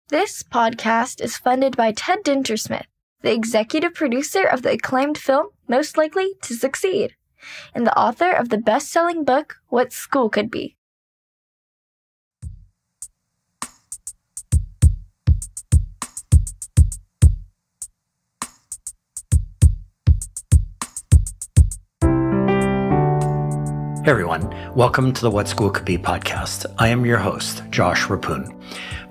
This podcast is funded by Ted Dintersmith, the executive producer of the acclaimed film Most Likely to Succeed, and the author of the best-selling book What School Could Be. Hey everyone, welcome to the What School Could Be podcast. I am your host, Josh Rapoon.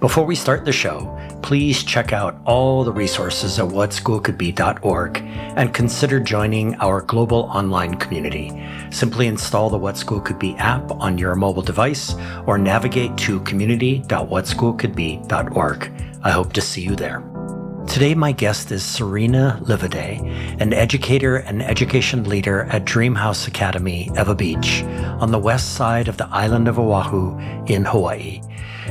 Before we start the show, please check out all the resources at whatschoolcouldbe.org and consider joining our global online community. Simply install the What School Could Be app on your mobile device or navigate to community.whatschoolcouldbe.org. I hope to see you there. Today, my guest is Cerina Livaudais, an educator and education leader at Dreamhouse Academy, Ewa Beach, on the west side of the island of Oahu in Hawaii.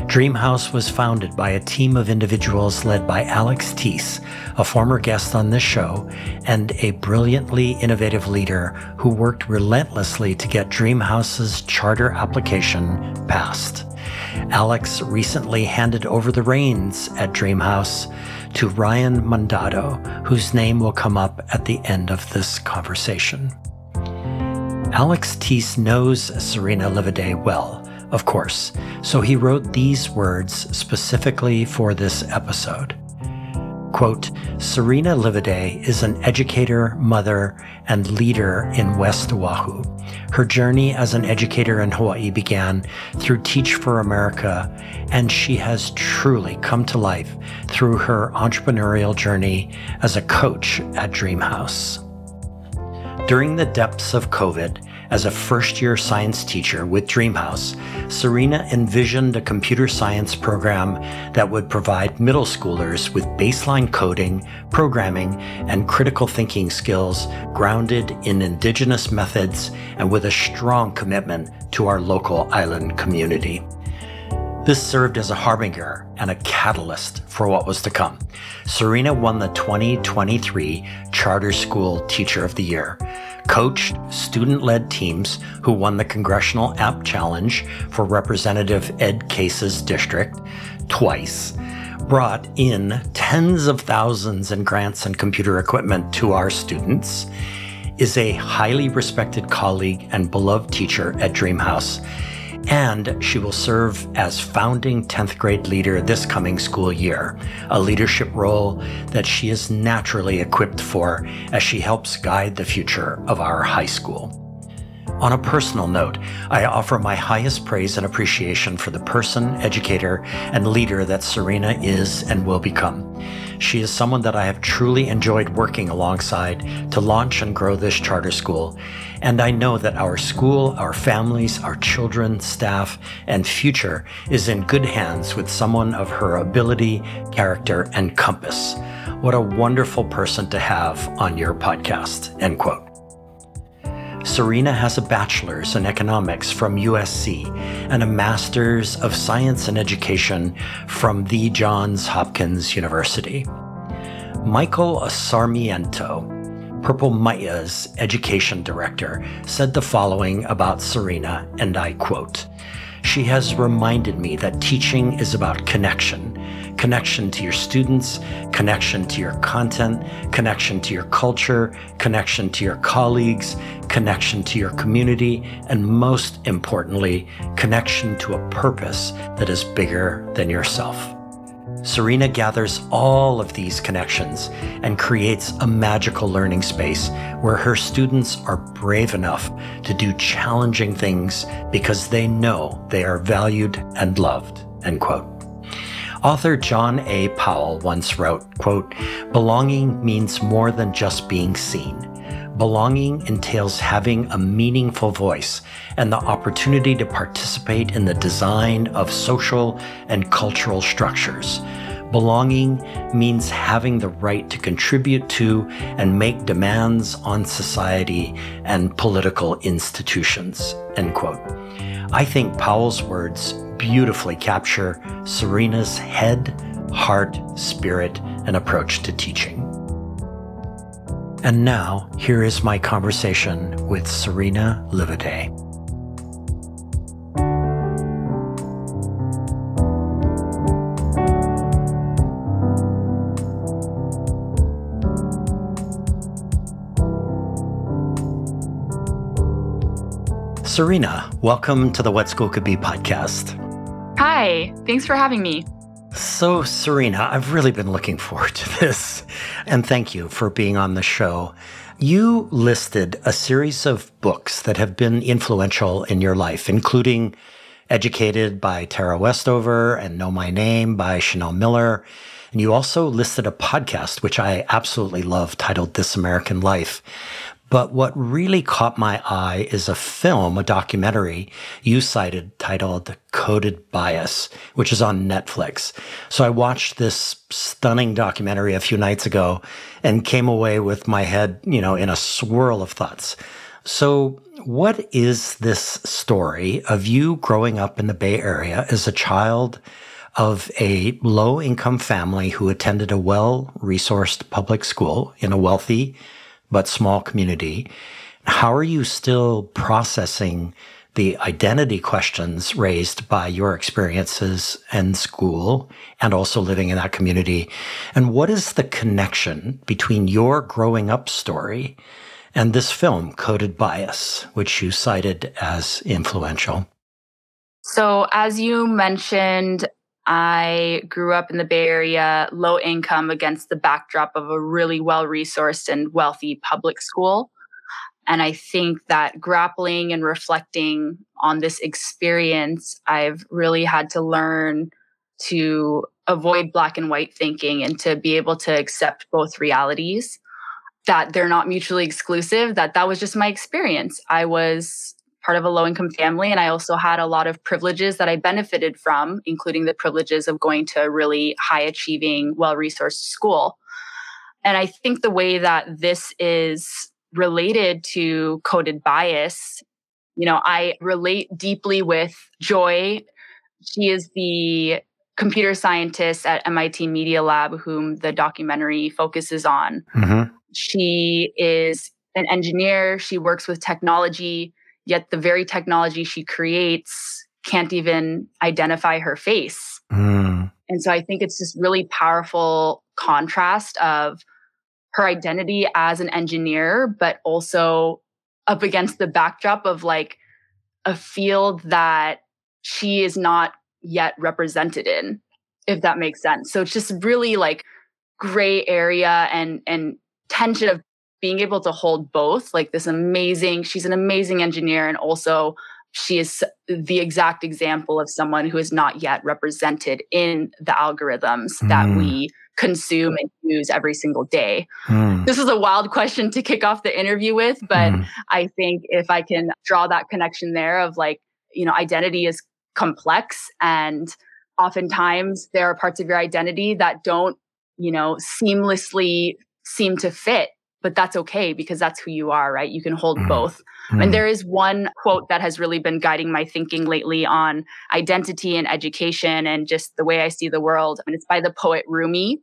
Dreamhouse was founded by a team of individuals led by A.G.E.N.T.I.C, a former guest on this show, and a brilliantly innovative leader who worked relentlessly to get Dreamhouse's charter application passed. Alex recently handed over the reins at Dreamhouse to Ryan Mandado, whose name will come up at the end of this conversation. A.G.E.N.T.I.C knows Cerina Livaudais well, of course, so he wrote these words specifically for this episode. Quote, Cerina Livaudais is an educator, mother, and leader in West Oahu. Her journey as an educator in Hawaii began through Teach for America, and she has truly come to life through her entrepreneurial journey as a coach at Dreamhouse. During the depths of COVID, as a first-year science teacher with Dreamhouse, Cerina envisioned a computer science program that would provide middle schoolers with baseline coding, programming, and critical thinking skills grounded in indigenous methods and with a strong commitment to our local island community. This served as a harbinger and a catalyst for what was to come. Cerina won the 2023 Charter School Teacher of the Year, coached student-led teams who won the Congressional App Challenge for Representative Ed Case's district twice, brought in tens of thousands in grants and computer equipment to our students, is a highly respected colleague and beloved teacher at Dreamhouse, and she will serve as founding 10th grade leader this coming school year, a leadership role that she is naturally equipped for as she helps guide the future of our high school. On a personal note, I offer my highest praise and appreciation for the person, educator, and leader that Cerina is and will become. She is someone that I have truly enjoyed working alongside to launch and grow this charter school, and I know that our school, our families, our children, staff, and future is in good hands with someone of her ability, character, and compass. What a wonderful person to have on your podcast, end quote. Cerina has a bachelor's in economics from USC and a master's of science and education from the Johns Hopkins University. Michael Sarmiento, Purple Maya's education director, said the following about Cerina, and I quote, "She has reminded me that teaching is about connection to your students, connection to your content, connection to your culture, connection to your colleagues, connection to your community, and most importantly, connection to a purpose that is bigger than yourself." Cerina gathers all of these connections and creates a magical learning space where her students are brave enough to do challenging things because they know they are valued and loved, end quote. Author John A. Powell once wrote, quote, "Belonging means more than just being seen. Belonging entails having a meaningful voice and the opportunity to participate in the design of social and cultural structures. Belonging means having the right to contribute to and make demands on society and political institutions," end quote. I think Powell's words beautifully capture Cerina's head, heart, spirit, and approach to teaching. And now, here is my conversation with Cerina Livaudais. Cerina, welcome to the What School Could Be podcast. Hi, thanks for having me. So, Cerina, I've really been looking forward to this, and thank you for being on the show. You listed a series of books that have been influential in your life, including Educated by Tara Westover and Know My Name by Chanel Miller. And you also listed a podcast, which I absolutely love, titled This American Life. But what really caught my eye is a film, a documentary you cited titled Coded Bias, which is on Netflix. So I watched this stunning documentary a few nights ago and came away with my head, in a swirl of thoughts. So what is this story of you growing up in the Bay Area as a child of a low-income family who attended a well-resourced public school in a wealthy but small community? How are you still processing the identity questions raised by your experiences in school and also living in that community? And what is the connection between your growing up story and this film, Coded Bias, which you cited as influential? So, as you mentioned, I grew up in the Bay Area, low income, against the backdrop of a really well-resourced and wealthy public school. And I think that grappling and reflecting on this experience, I've really had to learn to avoid black and white thinking and to be able to accept both realities, that they're not mutually exclusive, that was just my experience. I was part of a low-income family, and I also had a lot of privileges that I benefited from, including the privileges of going to a really high-achieving, well-resourced school. And I think the way that this is related to coded bias, I relate deeply with Joy. She is the computer scientist at MIT Media Lab, whom the documentary focuses on. Mm-hmm. She is an engineer. She works with technology, yet the very technology she creates can't even identify her face. Mm. And so I think it's this really powerful contrast of her identity as an engineer, but also up against the backdrop of like a field that she is not yet represented in, if that makes sense. So it's just really like gray area and tension of being able to hold both, like she's an amazing engineer, and also she is the exact example of someone who is not yet represented in the algorithms that we consume and use every single day. This is a wild question to kick off the interview with, but I think if I can draw that connection there of identity is complex, and oftentimes there are parts of your identity that don't, seamlessly seem to fit. But that's okay, because that's who you are, right? You can hold both. And there is one quote that has really been guiding my thinking lately on identity and education and just the way I see the world. And it's by the poet Rumi.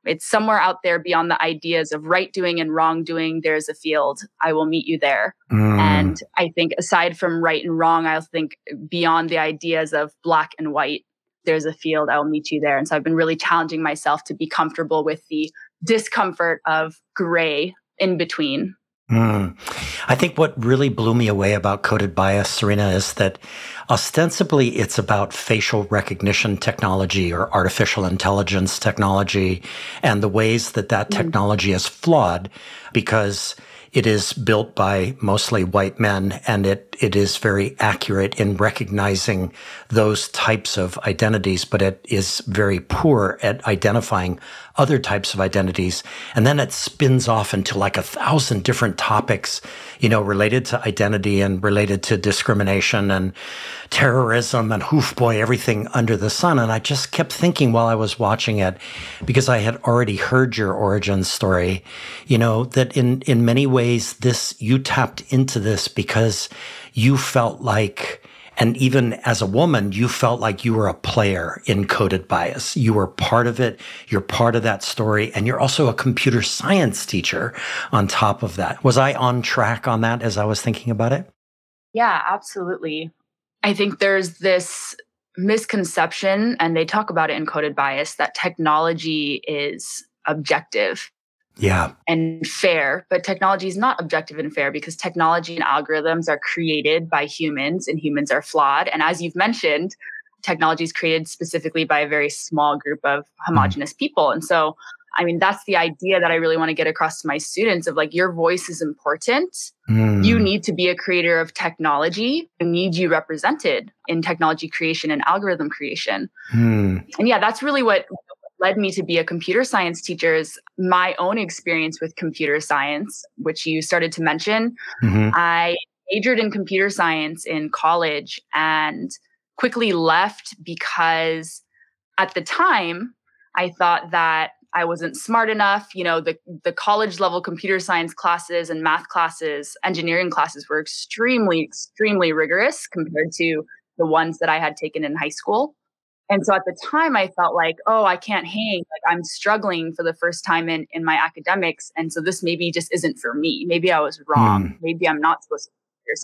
It's somewhere out there beyond the ideas of right doing and wrong doing, there's a field. I will meet you there. And I think aside from right and wrong, I think beyond the ideas of black and white, there's a field. I will meet you there. And so I've been really challenging myself to be comfortable with the discomfort of gray in between. I think what really blew me away about Coded Bias, Cerina, is that ostensibly it's about facial recognition technology or artificial intelligence technology and the ways that technology is flawed because it is built by mostly white men, and it is very accurate in recognizing those types of identities, but it is very poor at identifying other types of identities. And then it spins off into like 1,000 different topics, related to identity and related to discrimination and terrorism and everything under the sun. And I just kept thinking while I was watching it, because I had already heard your origin story, that in many ways you tapped into this because you felt like, and even as a woman, you felt like you were a player in Coded Bias. You were part of it. You're part of that story. And you're also a computer science teacher on top of that. Was I on track on that as I was thinking about it? Yeah, absolutely. I think there's this misconception, and they talk about it in Coded Bias, that technology is objective. and fair, but technology is not objective and fair because technology and algorithms are created by humans and humans are flawed. And as you've mentioned, technology is created specifically by a very small group of homogenous people. And so, I mean, that's the idea that I really want to get across to my students of like, your voice is important. You need to be a creator of technology. You need you represented in technology creation and algorithm creation. And yeah, that's really what led me to be a computer science teacher is my own experience with computer science, which you started to mention. I majored in computer science in college and quickly left because at the time I thought that I wasn't smart enough. You know, the college level computer science classes and math classes, engineering classes were extremely, extremely rigorous compared to the ones that I had taken in high school. And so at the time I felt like, oh, I can't hang. Like I'm struggling for the first time in my academics. And so this maybe just isn't for me. Maybe I was wrong. Maybe I'm not supposed to be a computer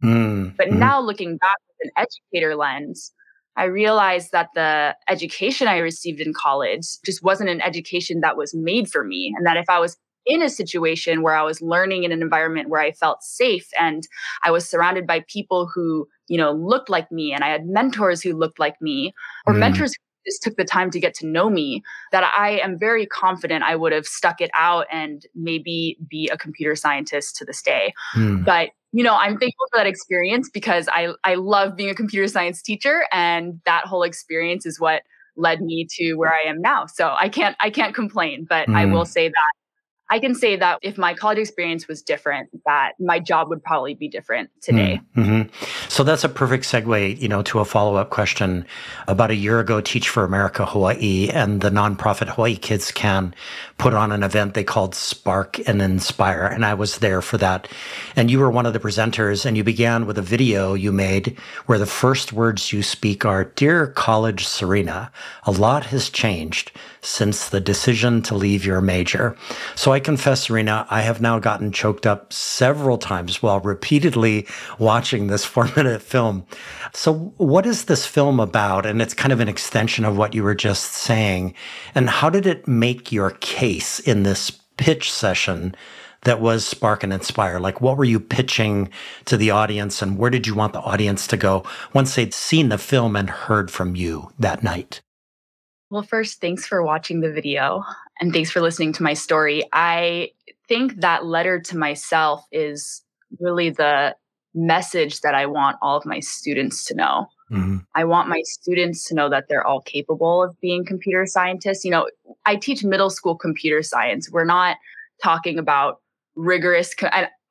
scientist. But now looking back with an educator lens, I realized that the education I received in college just wasn't an education that was made for me. And that if I was in a situation where I was learning in an environment where I felt safe and I was surrounded by people who, you know, looked like me and I had mentors who looked like me or mentors who just took the time to get to know me, that I am very confident I would have stuck it out and maybe be a computer scientist to this day. But you know, I'm thankful for that experience because I love being a computer science teacher, and that whole experience is what led me to where I am now. So I can't complain, but I will say that I can say that if my college experience was different, that my job would probably be different today. So that's a perfect segue, you know, to a follow-up question. About a year ago, Teach for America Hawaii and the nonprofit Hawaii Kids Can put on an event they called Spark and Inspire. And I was there for that. And you were one of the presenters, and you began with a video you made where the first words you speak are, "Dear College Cerina, a lot has changed since the decision to leave your major." So I confess, Cerina, I have now gotten choked up several times while repeatedly watching this 4-minute film. So what is this film about? And it's kind of an extension of what you were just saying. And how did it make your case in this pitch session that was Spark and Inspire? Like, what were you pitching to the audience, and where did you want the audience to go once they'd seen the film and heard from you that night? Well, first, thanks for watching the video and thanks for listening to my story. I think that letter to myself is really the message that I want all of my students to know. I want my students to know that they're all capable of being computer scientists. You know, I teach middle school computer science. We're not talking about rigorous,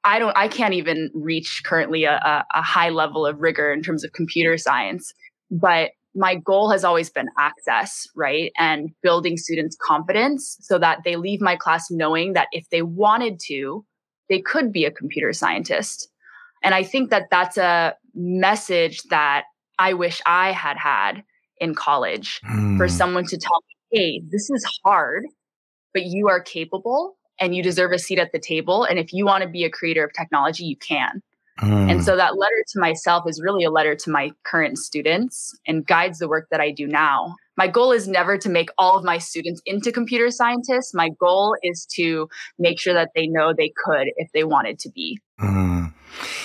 I can't even reach currently a high level of rigor in terms of computer science, but my goal has always been access, right? And building students' confidence so that they leave my class knowing that if they wanted to, they could be a computer scientist. And I think that that's a message that I wish I had had in college for someone to tell me, hey, this is hard, but you are capable and you deserve a seat at the table. And if you want to be a creator of technology, you can. And so that letter to myself is really a letter to my current students and guides the work that I do now. My goal is never to make all of my students into computer scientists. My goal is to make sure that they know they could if they wanted to be.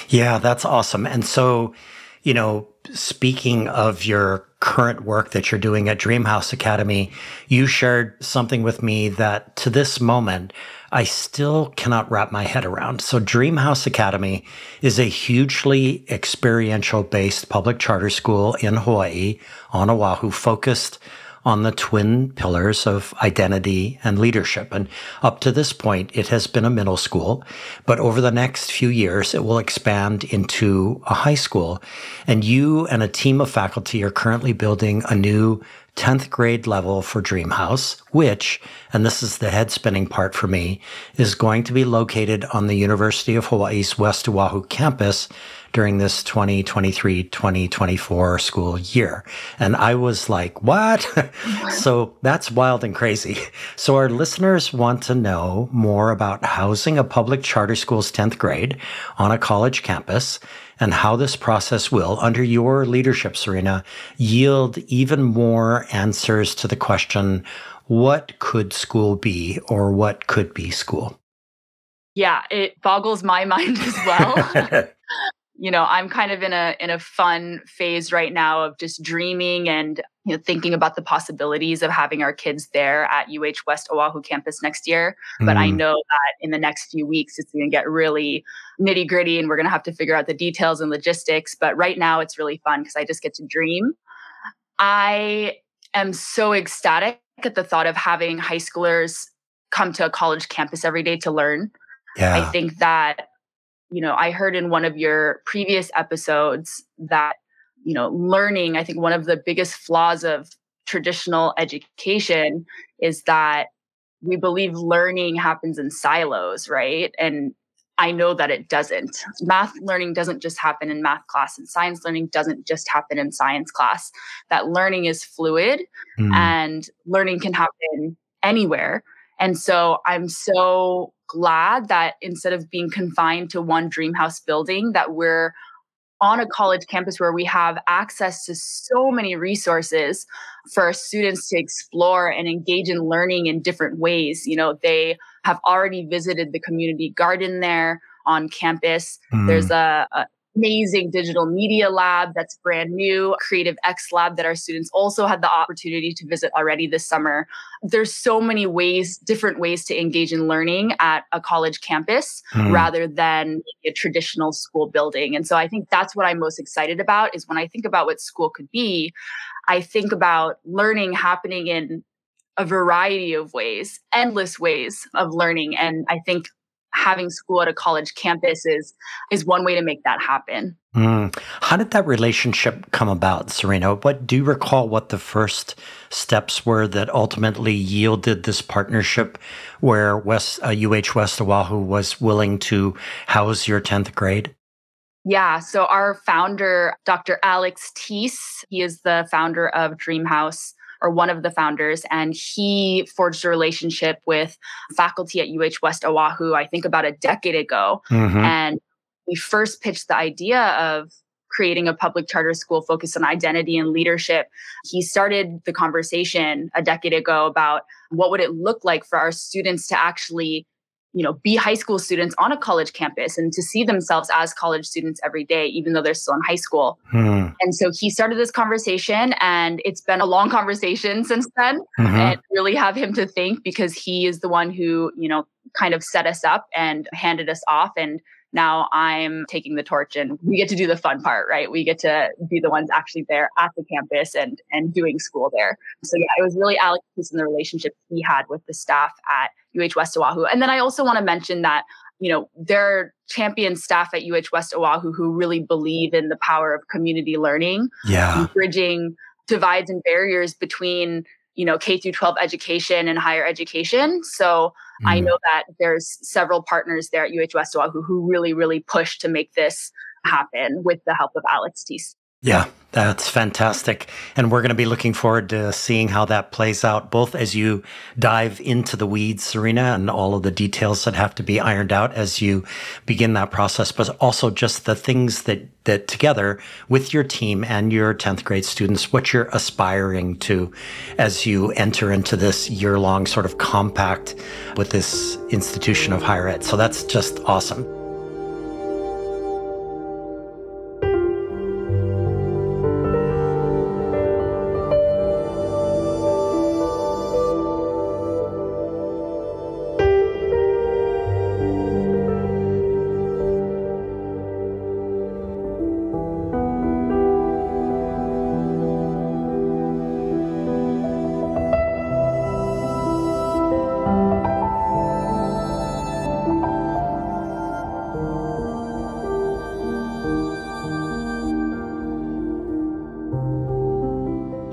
Yeah, that's awesome. And so, you know, speaking of your current work that you're doing at Dreamhouse Academy, you shared something with me that to this moment, I still cannot wrap my head around. So Dreamhouse Academy is a hugely experiential-based public charter school in Hawaii, on Oahu, focused on the twin pillars of identity and leadership. And up to this point, it has been a middle school, but over the next few years, it will expand into a high school. And you and a team of faculty are currently building a new 10th grade level for Dreamhouse, which, and this is the head spinning part for me, is going to be located on the University of Hawaii's West Oahu campus during this 2023-2024 school year. And I was like, what? So that's wild and crazy. So our listeners want to know more about housing a public charter school's 10th grade on a college campus and how this process will, under your leadership, Cerina, yield even more answers to the question, what could school be, or what could be school? Yeah, it boggles my mind as well. I'm kind of in a fun phase right now of just dreaming and thinking about the possibilities of having our kids there at West Oahu campus next year. But I know that in the next few weeks it's going to get really nitty gritty, and we're going to have to figure out the details and logistics. But right now it's really fun because I just get to dream. I am so ecstatic at the thought of having high schoolers come to a college campus every day to learn. Yeah. I think that I heard in one of your previous episodes that, learning, I think one of the biggest flaws of traditional education is that we believe learning happens in silos, right? And I know that it doesn't. Math learning doesn't just happen in math class, and science learning doesn't just happen in science class. That learning is fluid and learning can happen anywhere. And so I'm so glad that instead of being confined to one Dreamhouse building, that we're on a college campus where we have access to so many resources for our students to explore and engage in learning in different ways. They have already visited the community garden there on campus. There's a amazing digital media lab that's brand new, Creative X lab that our students also had the opportunity to visit already this summer. There's so many ways, different ways to engage in learning at a college campus rather than a traditional school building. And so I think that's what I'm most excited about, is when I think about what school could be, I think about learning happening in a variety of ways, endless ways of learning. And I think having school at a college campus is one way to make that happen. How did that relationship come about, Cerina? Do you recall what the first steps were that ultimately yielded this partnership where West Oahu was willing to house your 10th grade? Yeah, so our founder, Dr. A.G.E.N.T.I.C, he is the founder of Dreamhouse, or one of the founders, and he forged a relationship with faculty at West Oahu, I think about a decade ago. And we first pitched the idea of creating a public charter school focused on identity and leadership. He started the conversation a decade ago about what would it look like for our students to actually be high school students on a college campus and to see themselves as college students every day, even though they're still in high school. And so he started this conversation, and it's been a long conversation since then. And really have him to thank, because he is the one who, kind of set us up and handed us off. And now I'm taking the torch, and we get to do the fun part, right? We get to be the ones actually there at the campus and doing school there. So yeah, it was really Alex and the relationship he had with the staff at West Oahu. And then I also want to mention that, there are champion staff at West Oahu who really believe in the power of community learning, bridging divides and barriers between K through 12 education and higher education. So I know that there's several partners there at West Oahu who really, really push to make this happen with the help of Alex. Yeah, that's fantastic. And we're going to be looking forward to seeing how that plays out, both as you dive into the weeds, Cerina, and all of the details that have to be ironed out as you begin that process, but also just the things that together with your team and your 10th grade students, what you're aspiring to as you enter into this year-long sort of compact with this institution of higher ed. So that's just awesome.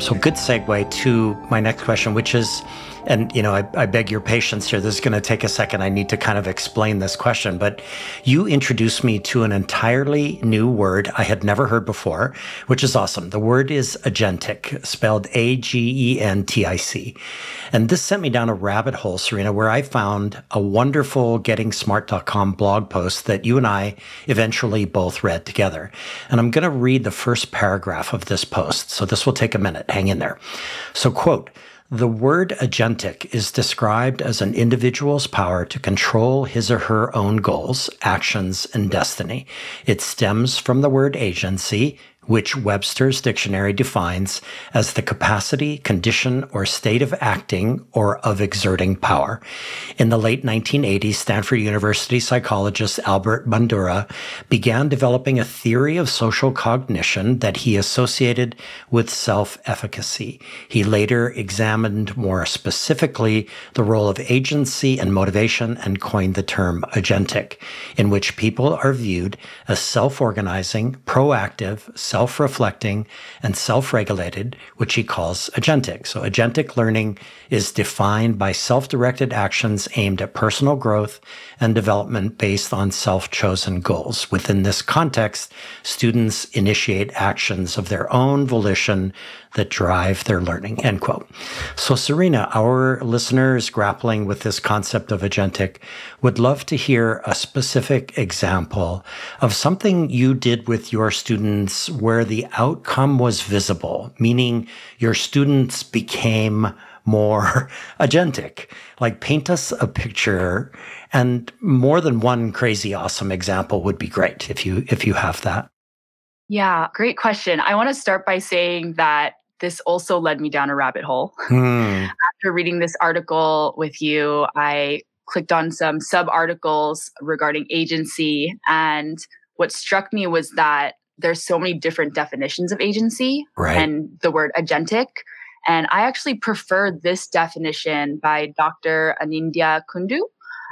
So good segue to my next question, which is, and I beg your patience here. This is going to take a second. I need to kind of explain this question, but you introduced me to an entirely new word I had never heard before, which is awesome. The word is agentic, spelled A.G.E.N.T.I.C. And this sent me down a rabbit hole, Cerina, where I found a wonderful GettingSmart.com blog post that you and I eventually both read together. And I'm going to read the first paragraph of this post. So this will take a minute. Hang in there. So, quote, The word agentic is described as an individual's power to control his or her own goals, actions, and destiny. It stems from the word agency, which Webster's dictionary defines as the capacity, condition, or state of acting or of exerting power. In the late 1980s, Stanford University psychologist Albert Bandura began developing a theory of social cognition that he associated with self-efficacy. He later examined more specifically the role of agency and motivation and coined the term agentic, in which people are viewed as self-organizing, proactive, self-reflecting, and self-regulated, which he calls agentic. So agentic learning is defined by self-directed actions aimed at personal growth and development based on self-chosen goals. Within this context, students initiate actions of their own volition that drive their learning, end quote. So Cerina, our listeners grappling with this concept of agentic would love to hear a specific example of something you did with your students where the outcome was visible, meaning your students became more agentic. Like, paint us a picture, and more than one crazy awesome example would be great if you have that. Yeah, great question. I want to start by saying that this also led me down a rabbit hole. After reading this article with you, I clicked on some sub-articles regarding agency. And what struck me was that there's so many different definitions of agency, Right. and the word agentic. And I actually prefer this definition by Dr. Anindya Kundu.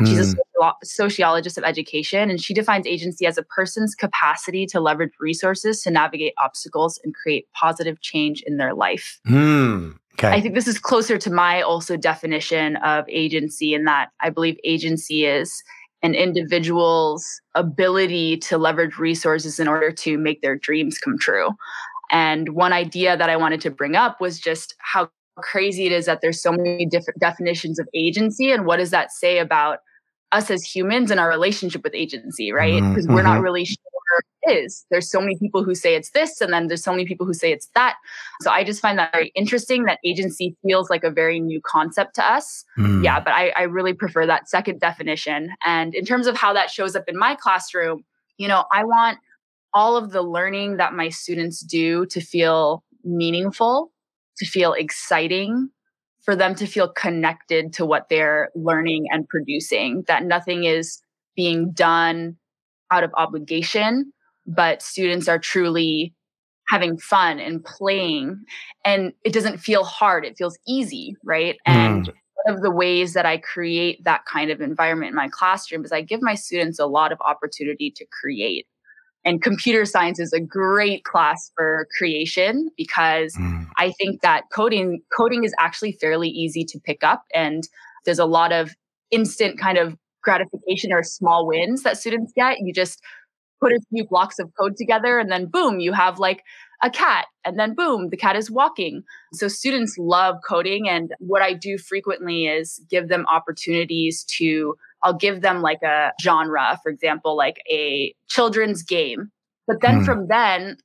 She's a sociologist of education, and she defines agency as a person's capacity to leverage resources to navigate obstacles and create positive change in their life. Okay. I think this is closer to my also definition of agency, in that I believe agency is an individual's ability to leverage resources in order to make their dreams come true. And one idea that I wanted to bring up was just how crazy it is that there's so many different definitions of agency, and what does that say about us as humans and our relationship with agency, right? Because we're not really sure what it is. There's so many people who say it's this, and then there's so many people who say it's that. So I just find that very interesting, that agency feels like a very new concept to us. Yeah, but I really prefer that second definition. And in terms of how that shows up in my classroom, I want all of the learning that my students do to feel meaningful, to feel exciting, for them to feel connected to what they're learning and producing, that nothing is being done out of obligation, but students are truly having fun and playing, and it doesn't feel hard. It feels easy, right? And one of the ways that I create that kind of environment in my classroom is I give my students a lot of opportunity to create. And computer science is a great class for creation, because I think that coding is actually fairly easy to pick up. And there's a lot of instant kind of gratification or small wins that students get. You just put a few blocks of code together, and then boom, you have like a cat, and then boom, the cat is walking. So students love coding. And what I do frequently is give them opportunities I'll give them like a genre, for example, like a children's game. But then from then,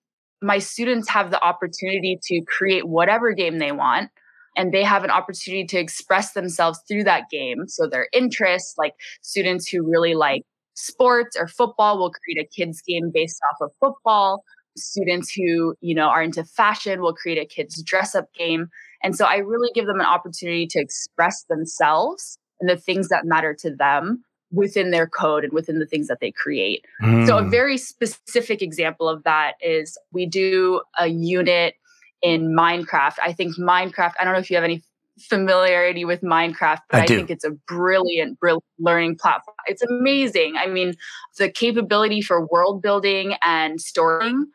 my students have the opportunity to create whatever game they want. And they have an opportunity to express themselves through that game. So their interests, like students who really like sports or football, will create a kids game based off of football. Students who, are into fashion will create a kids dress up game. And so I really give them an opportunity to express themselves and the things that matter to them within their code and within the things that they create. So a very specific example of that is we do a unit in Minecraft. I think Minecraft, I don't know if you have any familiarity with Minecraft, but I think it's a brilliant learning platform. It's amazing. I mean, the capability for world building and storing,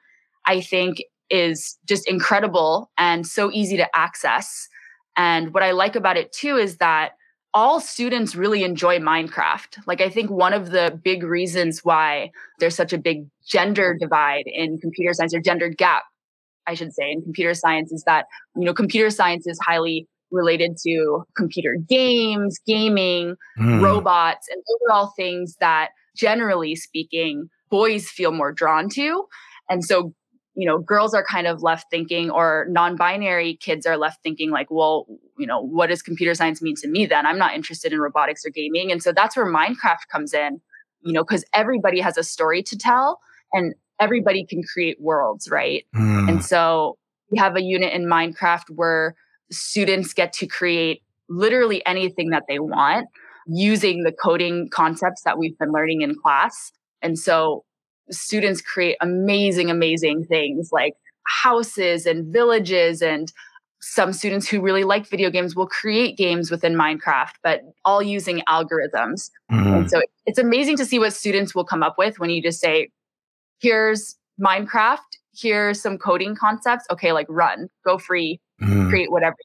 I think, is just incredible and so easy to access. And what I like about it too is that all students really enjoy Minecraft. Like, I think one of the big reasons why there's such a big gender divide in computer science, or gender gap, I should say, in computer science, is that, computer science is highly related to computer games, gaming, robots, and those are all things that, generally speaking, boys feel more drawn to. And so, girls are kind of left thinking, or non-binary kids are left thinking like, well, what does computer science mean to me then? I'm not interested in robotics or gaming. And so that's where Minecraft comes in, because everybody has a story to tell and everybody can create worlds, right? And so we have a unit in Minecraft where students get to create literally anything that they want using the coding concepts that we've been learning in class. And so students create amazing, amazing things like houses and villages. And some students who really like video games will create games within Minecraft, but all using algorithms. And so it's amazing to see what students will come up with when you just say, here's Minecraft, here's some coding concepts. Okay, like run, go free, create whatever.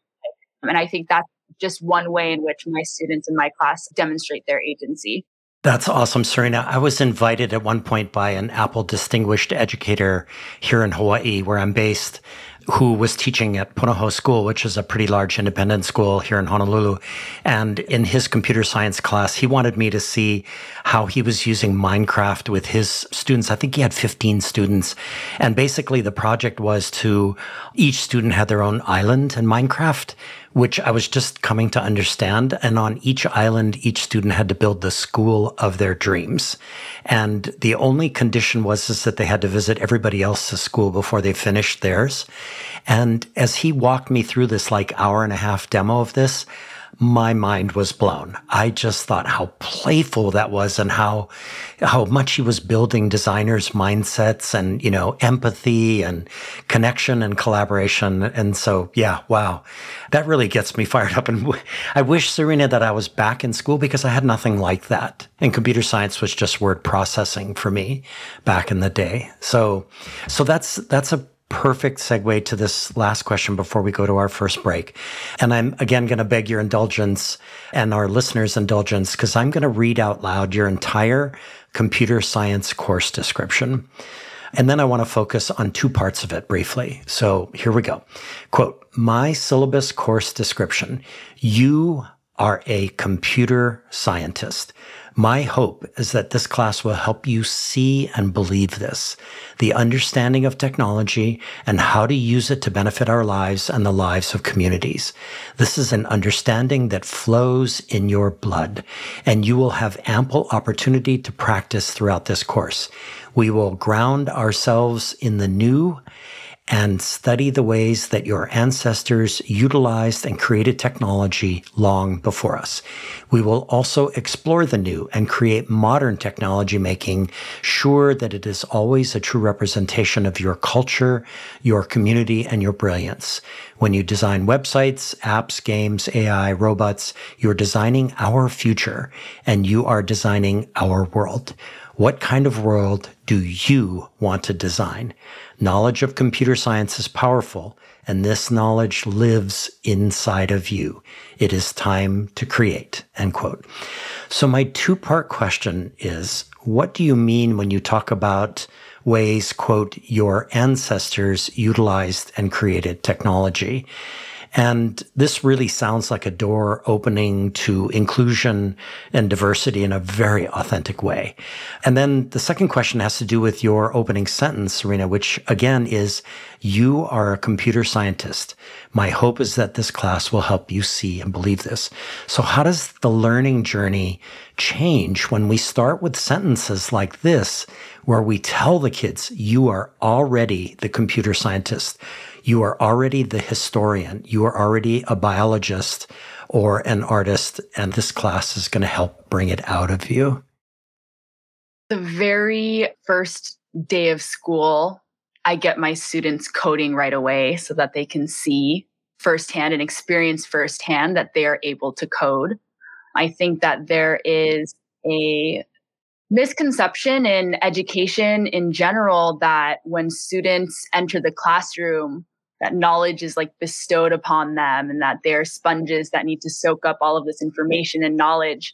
And I think that's just one way in which my students in my class demonstrate their agency. That's awesome, Cerina. I was invited at one point by an Apple distinguished educator here in Hawaii, where I'm based, who was teaching at Punahou School, which is a pretty large independent school here in Honolulu. And in his computer science class, he wanted me to see how he was using Minecraft with his students. I think he had 15 students. And basically the project was each student had their own island in Minecraft, which I was just coming to understand. And on each island, each student had to build the school of their dreams. And the only condition was that they had to visit everybody else's school before they finished theirs. And as he walked me through this hour and a half demo of this, my mind was blown. I just thought how playful that was and how much he was building designers' mindsets and, empathy and connection and collaboration. And so, yeah, wow, that really gets me fired up. And I wish, Cerina, that I was back in school because I had nothing like that. And computer science was just word processing for me back in the day. So that's a perfect segue to this last question before we go to our first break. And I'm again going to beg your indulgence and our listeners' indulgence because I'm going to read out loud your entire computer science course description. And then I want to focus on two parts of it briefly. So here we go. Quote, my syllabus course description. You are a computer scientist. My hope is that this class will help you see and believe this, the understanding of technology and how to use it to benefit our lives and the lives of communities. This is an understanding that flows in your blood, and you will have ample opportunity to practice throughout this course. We will ground ourselves in the new and study the ways that your ancestors utilized and created technology long before us. We will also explore the new and create modern technology, making sure that it is always a true representation of your culture, your community, and your brilliance. When you design websites, apps, games, AI, robots, you're designing our future, and you are designing our world. What kind of world do you want to design? Knowledge of computer science is powerful, and this knowledge lives inside of you. It is time to create, end quote. So my two-part question is, what do you mean when you talk about ways, quote, your ancestors utilized and created technology? And this really sounds like a door opening to inclusion and diversity in a very authentic way. And then the second question has to do with your opening sentence, Cerina, which again is, you are a computer scientist. My hope is that this class will help you see and believe this. So how does the learning journey change when we start with sentences like this, where we tell the kids, you are already the computer scientist. You are already the historian. You are already a biologist or an artist, and this class is going to help bring it out of you. The very first day of school, I get my students coding right away so that they can see firsthand and experience firsthand that they are able to code. I think that there is a misconception in education in general that when students enter the classroom, that knowledge is bestowed upon them and that they're sponges that need to soak up all of this information and knowledge.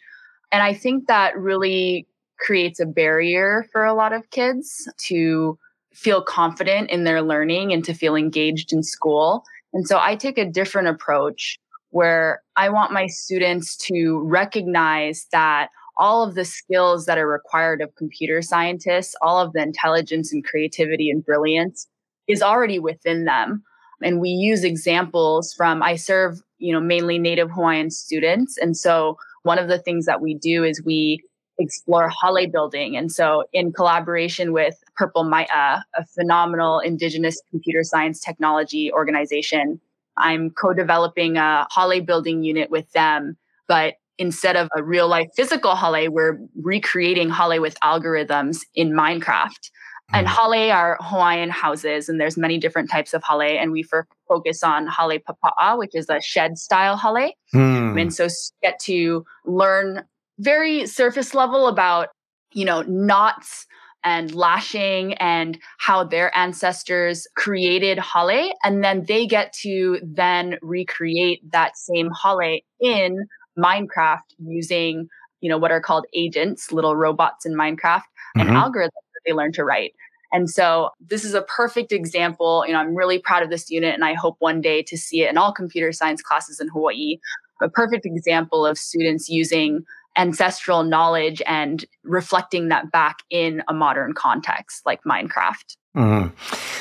And I think that really creates a barrier for a lot of kids to feel confident in their learning and to feel engaged in school. And so I take a different approach where I want my students to recognize that all of the skills that are required of computer scientists, all of the intelligence and creativity and brilliance is already within them. And we use examples from, I serve, mainly Native Hawaiian students. And so one of the things that we do is we explore hale building. And so in collaboration with Purple Mai'a, a phenomenal Indigenous computer science technology organization, I'm co-developing a hale building unit with them. But instead of a real life physical hale, we're recreating hale with algorithms in Minecraft. And hale are Hawaiian houses, and there's many different types of hale. And we focus on hale papa'a, which is a shed style hale. And so get to learn very surface level about, knots and lashing and how their ancestors created hale. And then they get to then recreate that same hale in Minecraft using, what are called agents, little robots in Minecraft, and algorithms that they learn to write. And so this is a perfect example. I'm really proud of this unit, and I hope one day to see it in all computer science classes in Hawaii. A perfect example of students using ancestral knowledge and reflecting that back in a modern context like Minecraft.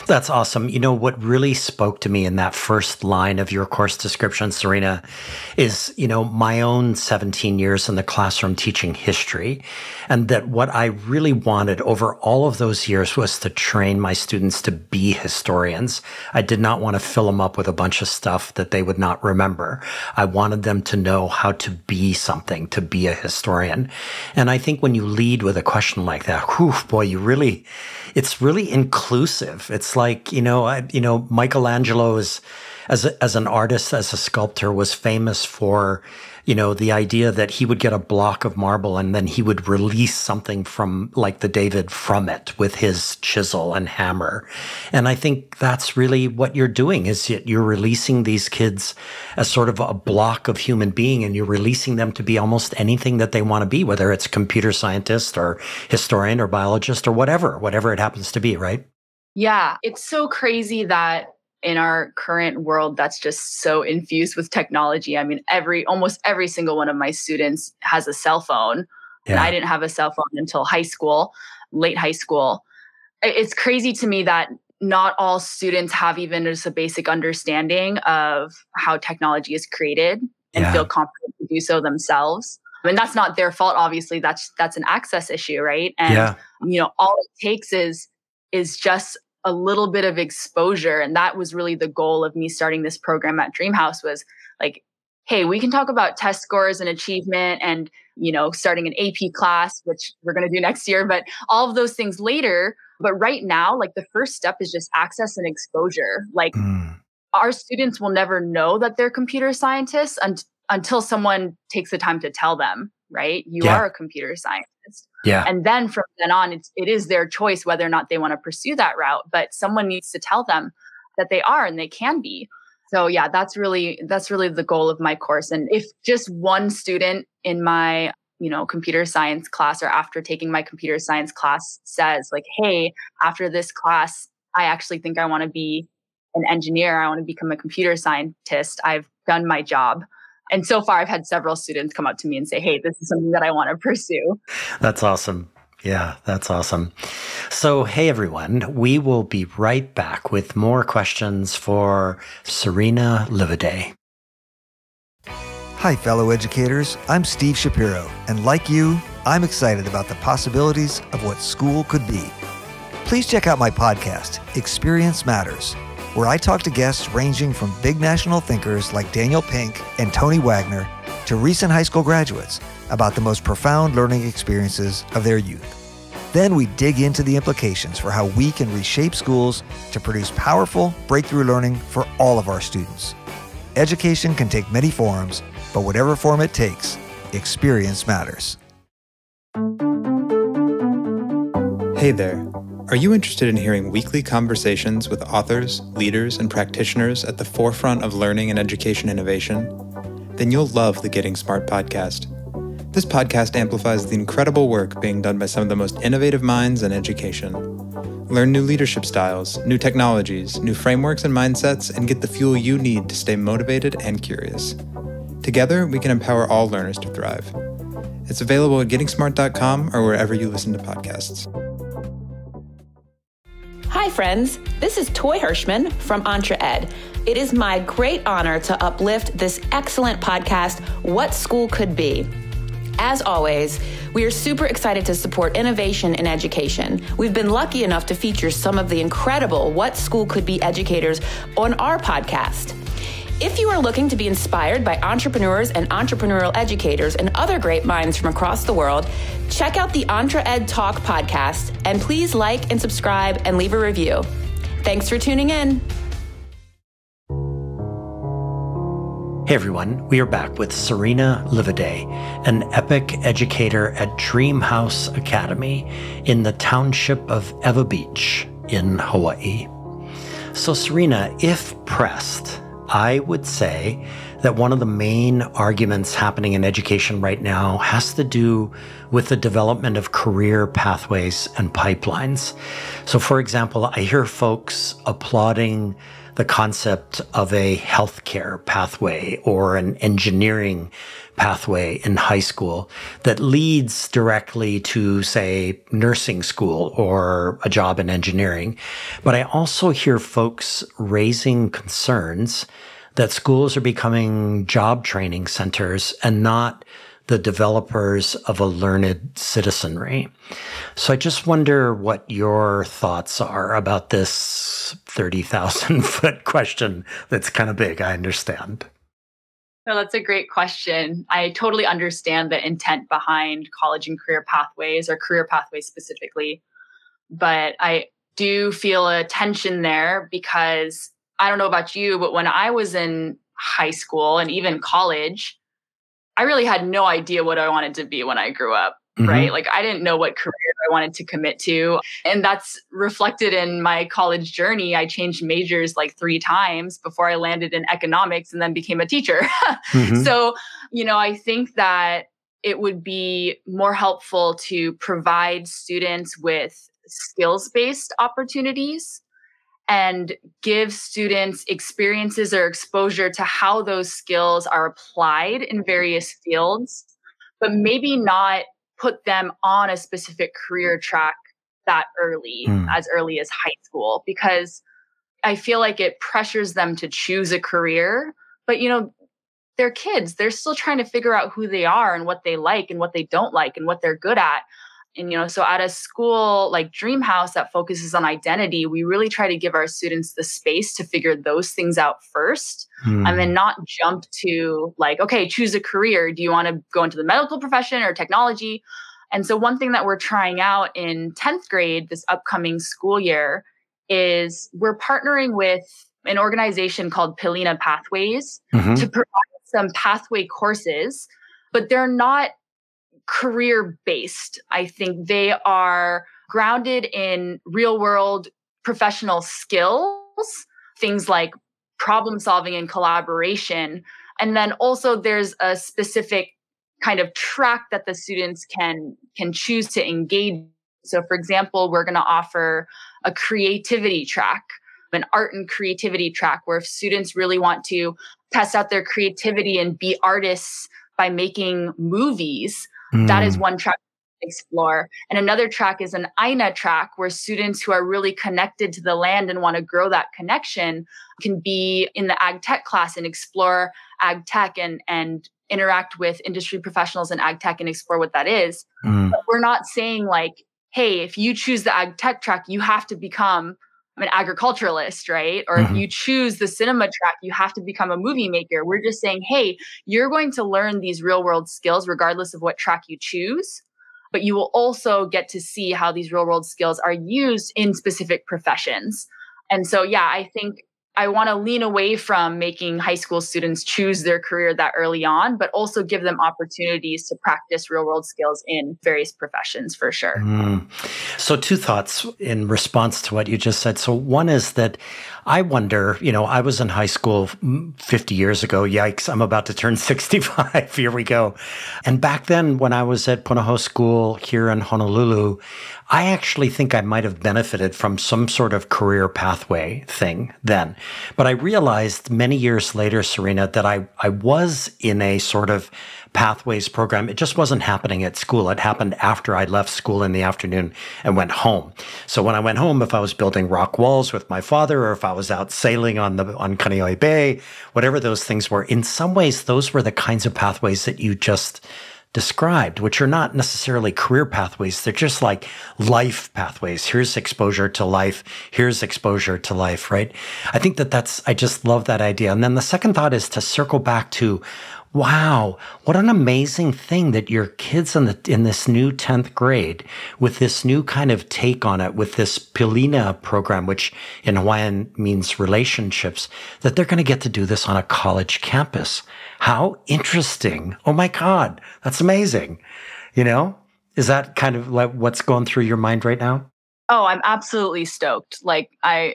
That's awesome. What really spoke to me in that first line of your course description, Cerina, is, my own 17 years in the classroom teaching history. And that what I really wanted over all of those years was to train my students to be historians. I did not want to fill them up with a bunch of stuff that they would not remember. I wanted them to know how to be something, to be a historian. And I think when you lead with a question like that, it's really inclusive. It's like, Michelangelo is, as an artist, as a sculptor, was famous for, the idea that he would get a block of marble and then he would release something from like the David from it with his chisel and hammer. And I think that's really what you're doing, is you're releasing these kids as sort of a block of human being, and you're releasing them to be almost anything that they want to be, whether it's computer scientist or historian or biologist or whatever it happens to be, right? Yeah, it's so crazy that in our current world that's just so infused with technology. I mean, almost every single one of my students has a cell phone. Yeah. And I didn't have a cell phone until late high school. It's crazy to me that not all students have even just a basic understanding of how technology is created and feel confident to do so themselves. I mean, that's not their fault, obviously. That's an access issue, right? And all it takes is just a little bit of exposure. And that was really the goal of me starting this program at Dreamhouse, was like, hey, we can talk about test scores and achievement and, starting an AP class, which we're going to do next year, but all of those things later. But right now, like, the first step is just access and exposure. Like our students will never know that they're computer scientists until someone takes the time to tell them, right? You are a computer scientist. Yeah. And then from then on, it is their choice whether or not they want to pursue that route. But someone needs to tell them that they are and they can be. So yeah, that's really the goal of my course. And if just one student in my, computer science class, or after taking my computer science class, says like, hey, after this class, I actually think I want to be an engineer. I want to become a computer scientist. I've done my job. And so far, I've had several students come up to me and say, hey, this is something that I want to pursue. That's awesome. Yeah, that's awesome. So, hey, everyone, we will be right back with more questions for Cerina Livaudais. Hi, fellow educators. I'm Steve Shapiro, and like you, I'm excited about the possibilities of what school could be. Please check out my podcast, Experience Matters, where I talk to guests ranging from big national thinkers like Daniel Pink and Tony Wagner to recent high school graduates about the most profound learning experiences of their youth. Then we dig into the implications for how we can reshape schools to produce powerful breakthrough learning for all of our students. Education can take many forms, but whatever form it takes, experience matters. Hey there. Are you interested in hearing weekly conversations with authors, leaders, and practitioners at the forefront of learning and education innovation? Then you'll love the Getting Smart podcast. This podcast amplifies the incredible work being done by some of the most innovative minds in education. Learn new leadership styles, new technologies, new frameworks and mindsets, and get the fuel you need to stay motivated and curious. Together, we can empower all learners to thrive. It's available at gettingsmart.com or wherever you listen to podcasts. Hi, Hi, friends. This is Toy Hirschman from A.G.E.N.T.I.C. It is my great honor to uplift this excellent podcast, What School Could Be. As always, we are super excited to support innovation in education. We've been lucky enough to feature some of the incredible What School Could Be educators on our podcast. If you are looking to be inspired by entrepreneurs and entrepreneurial educators and other great minds from across the world, check out the A.G.E.N.T.I.C Talk podcast, and please like and subscribe and leave a review. Thanks for tuning in. Hey everyone, we are back with Cerina Livaudais, an epic educator at Dream House Academy in the township of Ewa Beach in Hawaii. So Cerina, if pressed, I would say that one of the main arguments happening in education right now has to do with the development of career pathways and pipelines. So for example, I hear folks applauding the concept of a healthcare pathway or an engineering pathway in high school that leads directly to, say, nursing school or a job in engineering. But I also hear folks raising concerns that schools are becoming job training centers and not the developers of a learned citizenry. So I just wonder what your thoughts are about this 30,000-foot question that's kind of big, I understand. No, that's a great question. I totally understand the intent behind college and career pathways, or career pathways specifically. But I do feel a tension there because I don't know about you, but when I was in high school and even college, I really had no idea what I wanted to be when I grew up, right? Like I didn't know what career I wanted to commit to. And that's reflected in my college journey. I changed majors like 3 times before I landed in economics and then became a teacher. So, I think that it would be more helpful to provide students with skills-based opportunities and give students experiences or exposure to how those skills are applied in various fields, but maybe not put them on a specific career track that early, as early as high school, because I feel like it pressures them to choose a career. But, they're kids. They're still trying to figure out who they are and what they like and what they don't like and what they're good at. And, so at a school like Dream House that focuses on identity, we really try to give our students the space to figure those things out first and then not jump to like, okay, choose a career. Do you want to go into the medical profession or technology? And so one thing that we're trying out in 10th grade this upcoming school year is we're partnering with an organization called Pilina Pathways to provide some pathway courses, but they're not career-based. I think they are grounded in real-world professional skills, things like problem solving and collaboration. And then also there's a specific kind of track that the students can choose to engage. So for example, we're going to offer a creativity track, an art and creativity track, where if students really want to test out their creativity and be artists by making movies, that is one track to explore. And another track is an AINA track, where students who are really connected to the land and want to grow that connection can be in the ag tech class and explore ag tech and interact with industry professionals in ag tech and explore what that is. But we're not saying like, hey, if you choose the ag tech track, you have to become an agriculturalist, right? Or if you choose the cinema track, you have to become a movie maker. We're just saying, hey, you're going to learn these real world skills regardless of what track you choose, but you will also get to see how these real world skills are used in specific professions. And so, I think I want to lean away from making high school students choose their career that early on, but also give them opportunities to practice real world skills in various professions for sure. So 2 thoughts in response to what you just said. So one is that I wonder, I was in high school 50 years ago. Yikes, I'm about to turn 65. Here we go. And back then when I was at Punahou School here in Honolulu, I actually think I might have benefited from some sort of career pathway thing then. But I realized many years later, Cerina, that I was in a sort of pathways program. It just wasn't happening at school. It happened after I left school in the afternoon and went home. So when I went home, if I was building rock walls with my father, or if I was out sailing on Kaneohe Bay, whatever those things were, in some ways, those were the kinds of pathways that you just described, which are not necessarily career pathways. They're just like life pathways. Here's exposure to life. Here's exposure to life, right? I think I just love that idea. And then the second thought is to circle back to, wow, what an amazing thing that your kids in this new 10th grade, with this new kind of take on it, with this Pilina program, which in Hawaiian means relationships, that they're going to get to do this on a college campus. How interesting. Oh my God, that's amazing. Is that kind of like what's going through your mind right now? Oh, I'm absolutely stoked. Like I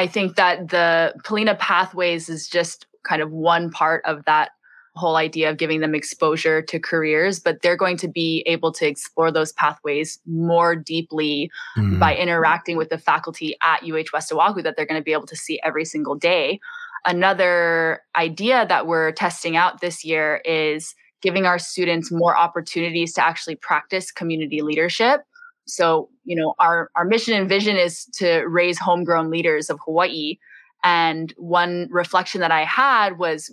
think that the Pilina Pathways is just kind of one part of that whole idea of giving them exposure to careers, but they're going to be able to explore those pathways more deeply by interacting with the faculty at UH West Oahu that they're going to be able to see every single day. Another idea that we're testing out this year is giving our students more opportunities to actually practice community leadership. So, our mission and vision is to raise homegrown leaders of Hawaii. And one reflection that I had was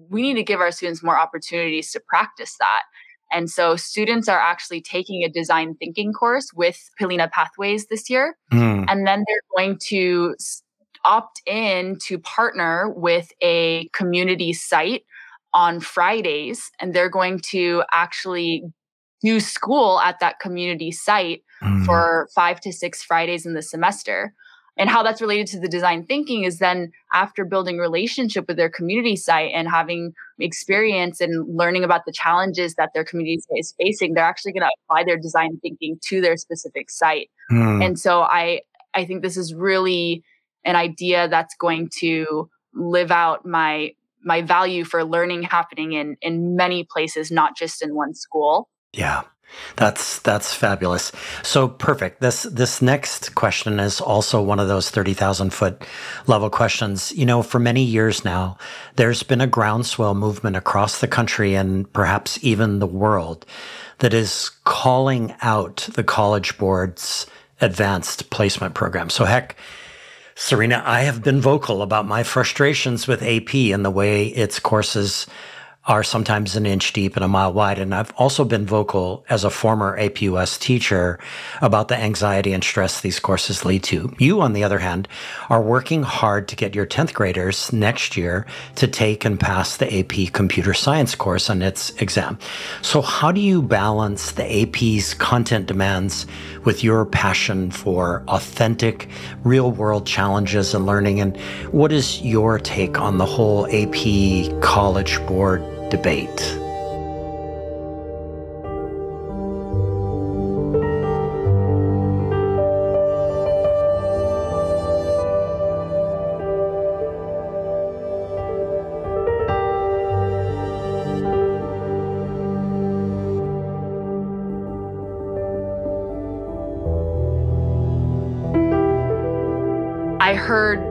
we need to give our students more opportunities to practice that. And so students are actually taking a design thinking course with Pilina Pathways this year. And then they're going to opt in to partner with a community site on Fridays. And they're going to actually do school at that community site for 5 to 6 Fridays in the semester. And how that's related to the design thinking is then after building relationship with their community site and having experience and learning about the challenges that their community site is facing, they're actually going to apply their design thinking to their specific site. And so I think this is really an idea that's going to live out my value for learning happening in many places, not just in one school. Yeah. That's fabulous. So perfect. This next question is also one of those 30,000 foot level questions. For many years now, there's been a groundswell movement across the country and perhaps even the world that is calling out the College Board's advanced placement program. So heck, Cerina, I have been vocal about my frustrations with AP and the way its courses are sometimes an inch deep and a mile wide. And I've also been vocal as a former APUS teacher about the anxiety and stress these courses lead to. You, on the other hand, are working hard to get your 10th graders next year to take and pass the AP Computer Science course and its exam. So how do you balance the AP's content demands with your passion for authentic, real-world challenges and learning? And what is your take on the whole AP College Board debate? I heard,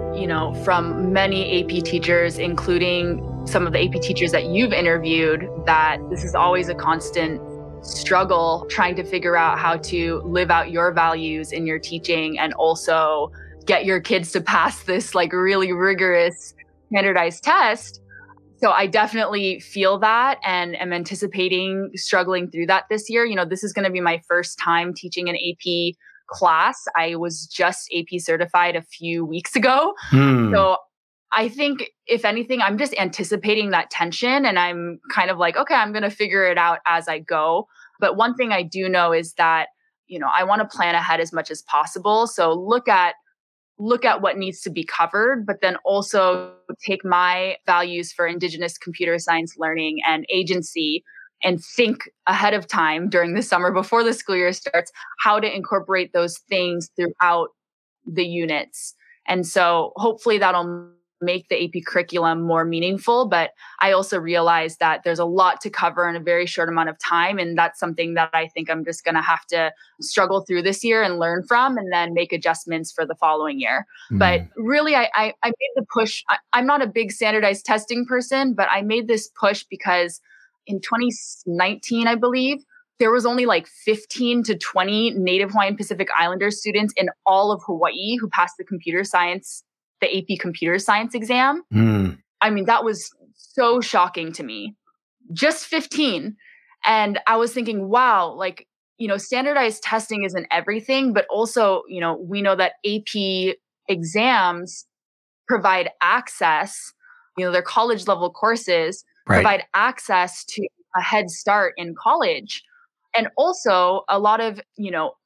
from many AP teachers, including some of the AP teachers that you've interviewed, that this is always a constant struggle trying to figure out how to live out your values in your teaching and also get your kids to pass this like really rigorous standardized test. So I definitely feel that and am anticipating struggling through that this year. This is going to be my first time teaching an AP class. I was just AP certified a few weeks ago. So I think, if anything, I'm just anticipating that tension and I'm kind of like, okay, I'm going to figure it out as I go. But one thing I do know is that, I want to plan ahead as much as possible. So look at what needs to be covered, but then also take my values for Indigenous computer science learning and agency and think ahead of time during the summer before the school year starts, how to incorporate those things throughout the units. And so hopefully that'll make the AP curriculum more meaningful. But I also realize that there's a lot to cover in a very short amount of time. And that's something that I think I'm just going to have to struggle through this year and learn from, and then make adjustments for the following year. But really, I made the push. I'm not a big standardized testing person, but I made this push because in 2019, I believe, there was only like 15 to 20 Native Hawaiian Pacific Islander students in all of Hawaii who passed the AP computer science exam. I mean, that was so shocking to me. Just 15. And I was thinking, wow, like, standardized testing isn't everything, but also, we know that AP exams provide access, their college level courses provide access to a head start in college. And also a lot of,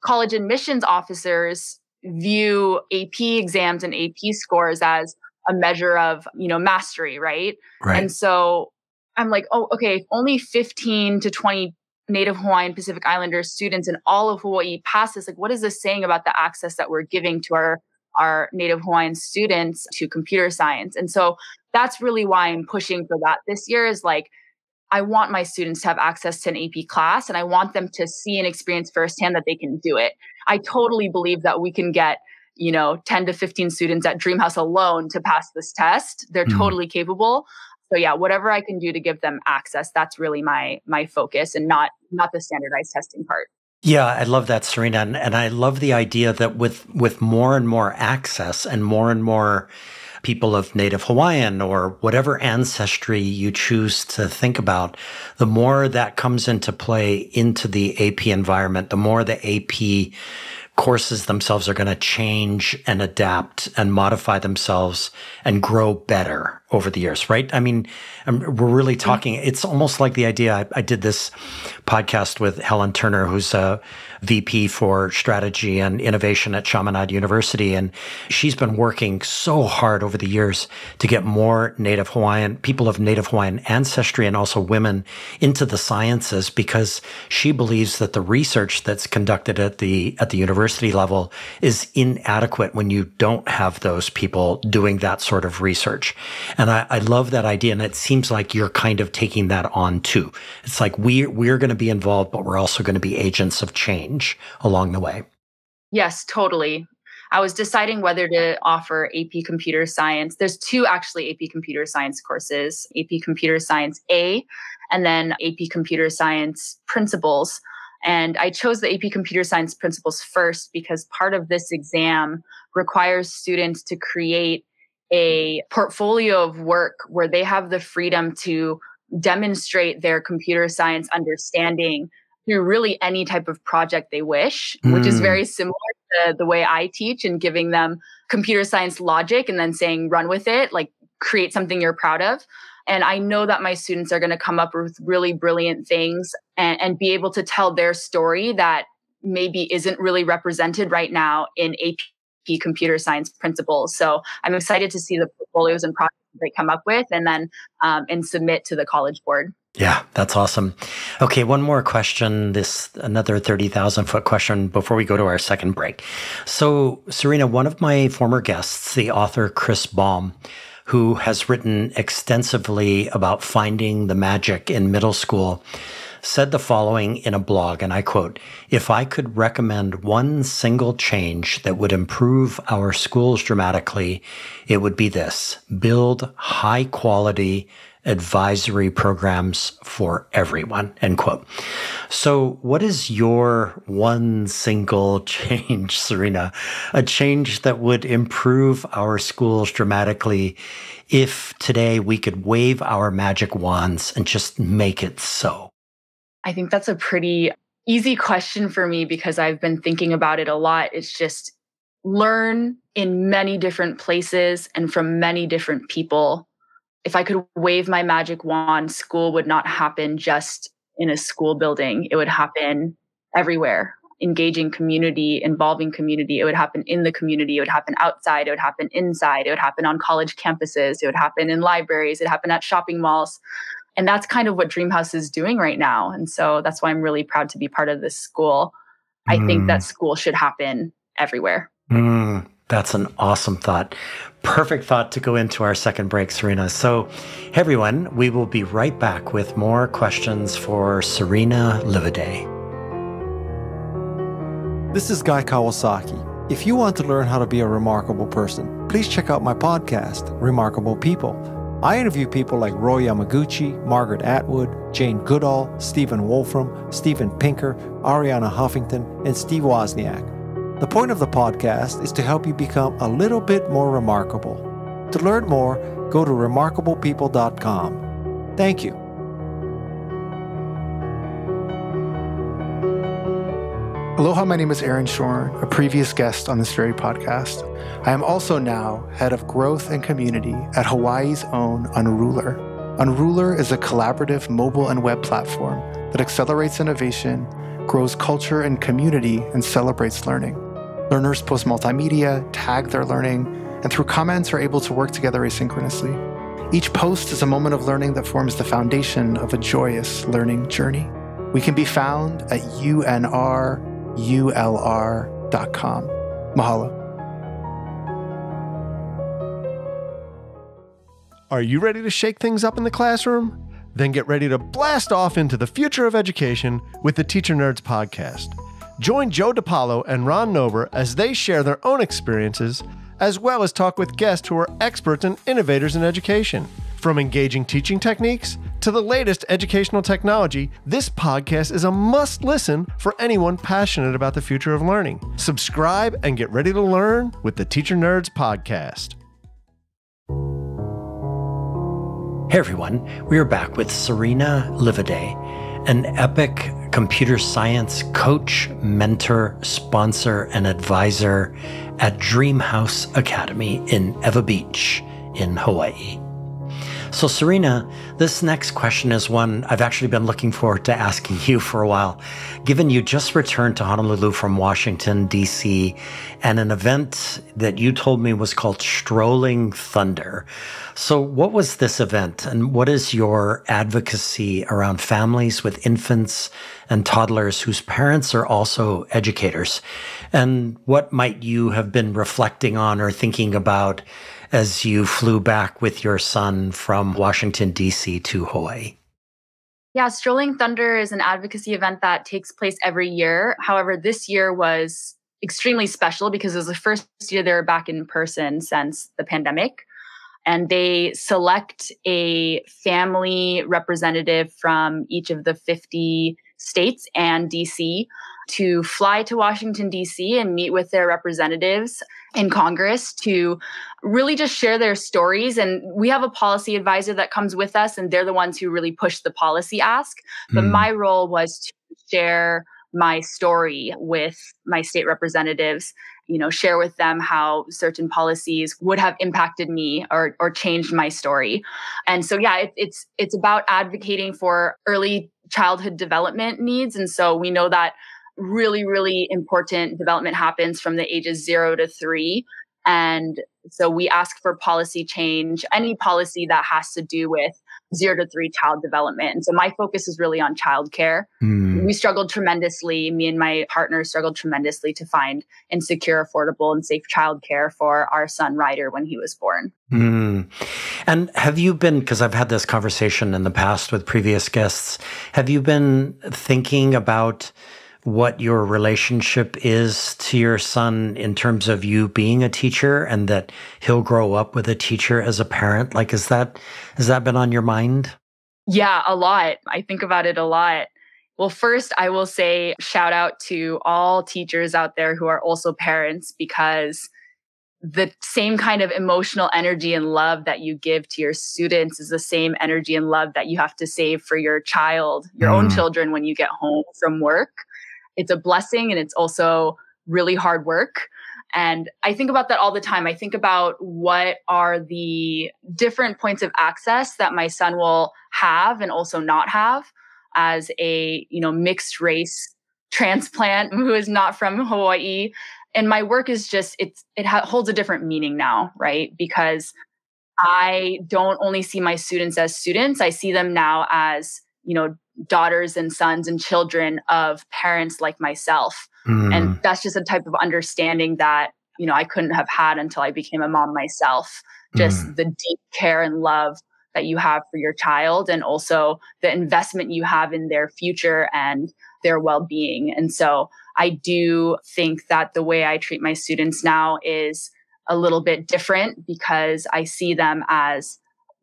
college admissions officers view AP exams and AP scores as a measure of, mastery, right? And so I'm like, oh, okay, if only 15 to 20 Native Hawaiian Pacific Islander students in all of Hawaii pass this, like, what is this saying about the access that we're giving to our Native Hawaiian students to computer science? And so that's really why I'm pushing for that this year, is like, I want my students to have access to an AP class, and I want them to see and experience firsthand that they can do it. I totally believe that we can get, 10 to 15 students at Dreamhouse alone to pass this test. They're totally capable. So yeah, whatever I can do to give them access, that's really my focus, and not the standardized testing part. Yeah, I love that, Cerina. And I love the idea that with more and more access and more people of Native Hawaiian or whatever ancestry you choose to think about, the more that comes into play into the AP environment, the more the AP courses themselves are going to change and adapt and modify themselves and grow better over the years, right? I mean, we're really talking, it's almost like the idea, I did this podcast with Helen Turner, who's a VP for strategy and innovation at Chaminade University. And she's been working so hard over the years to get more people of Native Hawaiian ancestry and also women into the sciences, because she believes that the research that's conducted at the university level is inadequate when you don't have those people doing that sort of research. And I love that idea. And it seems like you're kind of taking that on too. It's like we're going to be involved, but we're also going to be agents of change along the way. Yes, totally. I was deciding whether to offer AP Computer Science. There's two actually AP Computer Science courses, AP Computer Science A, and then AP Computer Science Principles. And I chose the AP Computer Science Principles first because part of this exam requires students to create a portfolio of work where they have the freedom to demonstrate their computer science understanding through really any type of project they wish, which is very similar to the way I teach, and giving them computer science logic and then saying, run with it, like create something you're proud of. And I know that my students are going to come up with really brilliant things and be able to tell their story that maybe isn't really represented right now in AP Computer Science Principles. So I'm excited to see the portfolios and projects they come up with, and then and submit to the College Board. Yeah, that's awesome. Okay, one more question, another 30,000-foot question before we go to our second break. So, Cerina, one of my former guests, the author Chris Baum, who has written extensively about finding the magic in middle school, said the following in a blog, and I quote, "If I could recommend one single change that would improve our schools dramatically, it would be this: build high quality advisory programs for everyone," end quote. So what is your one single change, Cerina? A change that would improve our schools dramatically if today we could wave our magic wands and just make it so? I think that's a pretty easy question for me because I've been thinking about it a lot. It's just learn in many different places and from many different people. If I could wave my magic wand, school would not happen just in a school building. It would happen everywhere. Engaging community, involving community. It would happen in the community. It would happen outside. It would happen inside. It would happen on college campuses. It would happen in libraries. It would happen at shopping malls. And that's kind of what Dreamhouse is doing right now. And so that's why I'm really proud to be part of this school. I think that school should happen everywhere. That's an awesome thought. Perfect thought to go into our second break, Cerina. So, hey everyone, we will be right back with more questions for Cerina Livaudais. This is Guy Kawasaki. If you want to learn how to be a remarkable person, please check out my podcast, Remarkable People. I interview people like Roy Yamaguchi, Margaret Atwood, Jane Goodall, Stephen Wolfram, Steven Pinker, Ariana Huffington, and Steve Wozniak. The point of the podcast is to help you become a little bit more remarkable. To learn more, go to remarkablepeople.com. Thank you. Aloha, my name is Aaron Shorn, a previous guest on this very podcast. I am also now head of growth and community at Hawaii's own Unruler. Unruler is a collaborative mobile and web platform that accelerates innovation, grows culture and community, and celebrates learning. Learners post multimedia, tag their learning, and through comments are able to work together asynchronously. Each post is a moment of learning that forms the foundation of a joyous learning journey. We can be found at unrulr.com. Mahalo. Are you ready to shake things up in the classroom? Then get ready to blast off into the future of education with the Teacher Nerds podcast. Join Joe DiPaolo and Ron Nober as they share their own experiences, as well as talk with guests who are experts and innovators in education. From engaging teaching techniques to the latest educational technology, this podcast is a must-listen for anyone passionate about the future of learning. Subscribe and get ready to learn with the Teacher Nerds podcast. Hey everyone, we are back with Cerina Livaudais, an epic computer science coach, mentor, sponsor, and advisor at Dreamhouse Academy in Ewa Beach in Hawaii. So Cerina, this next question is one I've actually been looking forward to asking you for a while, given you just returned to Honolulu from Washington, D.C., and an event that you told me was called Strolling Thunder. So what was this event, and what is your advocacy around families with infants and toddlers whose parents are also educators? And what might you have been reflecting on or thinking about as you flew back with your son from Washington, D.C. to Hawaii? Yeah, Strolling Thunder is an advocacy event that takes place every year. However, this year was extremely special because it was the first year they were back in person since the pandemic. And they select a family representative from each of the 50 states and DC to fly to Washington, DC and meet with their representatives in Congress to really just share their stories. And we have a policy advisor that comes with us, and they're the ones who really push the policy ask. But my role was to share my story with my state representatives, share with them how certain policies would have impacted me or changed my story. And so, yeah, it's about advocating for early childhood development needs. And so we know that really, really important development happens from the ages 0 to 3. And so we ask for policy change, any policy that has to do with 0 to 3 child development. And so my focus is really on childcare. We struggled tremendously. Me and my partner struggled tremendously to find and secure affordable and safe childcare for our son Ryder when he was born. And have you been, because I've had this conversation in the past with previous guests, have you been thinking about what your relationship is to your son in terms of you being a teacher and that he'll grow up with a teacher as a parent? Like, has that been on your mind? Yeah, a lot. I think about it a lot. Well, first, I will say shout out to all teachers out there who are also parents, because the same kind of emotional energy and love that you give to your students is the same energy and love that you have to save for your child, your own children, when you get home from work. It's a blessing, and it's also really hard work. And I think about that all the time. I think about what are the different points of access that my son will have and also not have as a, mixed race transplant who is not from Hawaii. And my work is just, it holds a different meaning now, right? Because I don't only see my students as students. I see them now as, daughters and sons and children of parents like myself. And that's just a type of understanding that I couldn't have had until I became a mom myself. Just the deep care and love that you have for your child, and also the investment you have in their future and their well-being. And so I do think that the way I treat my students now is a little bit different, because I see them as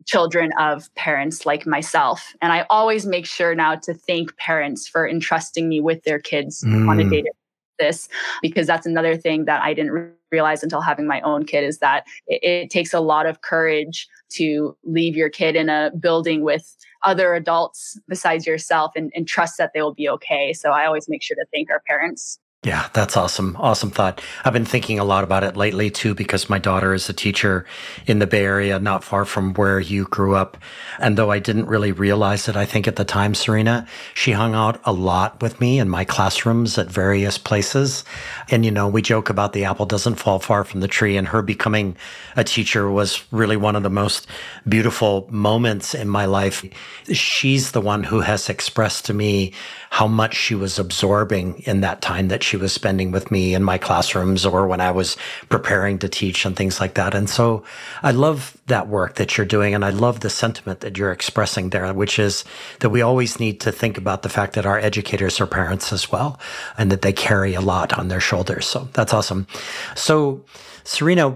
children of parents like myself. And I always make sure now to thank parents for entrusting me with their kids on a daily basis, because that's another thing that I didn't realize until having my own kid, is that it takes a lot of courage to leave your kid in a building with other adults besides yourself and trust that they will be okay. So I always make sure to thank our parents. Yeah, that's awesome. Awesome thought. I've been thinking a lot about it lately too, because my daughter is a teacher in the Bay Area, not far from where you grew up. And though I didn't really realize it, I think at the time, Cerina, she hung out a lot with me in my classrooms at various places. And, we joke about the apple doesn't fall far from the tree, and her becoming a teacher was really one of the most beautiful moments in my life. She's the one who has expressed to me how much she was absorbing in that time that she was spending with me in my classrooms or when I was preparing to teach and things like that. And so I love that work that you're doing. And I love the sentiment that you're expressing there, which is that we always need to think about the fact that our educators are parents as well, and that they carry a lot on their shoulders. So that's awesome. So Cerina,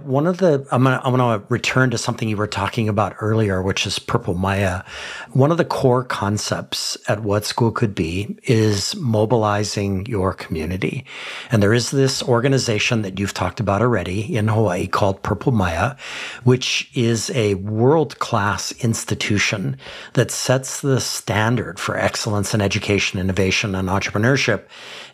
I'm going to return to something you were talking about earlier, which is Purple Maya. One of the core concepts at What School Could Be is mobilizing your community. And there is this organization that you've talked about already in Hawaii called Purple Maya, which is a world-class institution that sets the standard for excellence in education, innovation, and entrepreneurship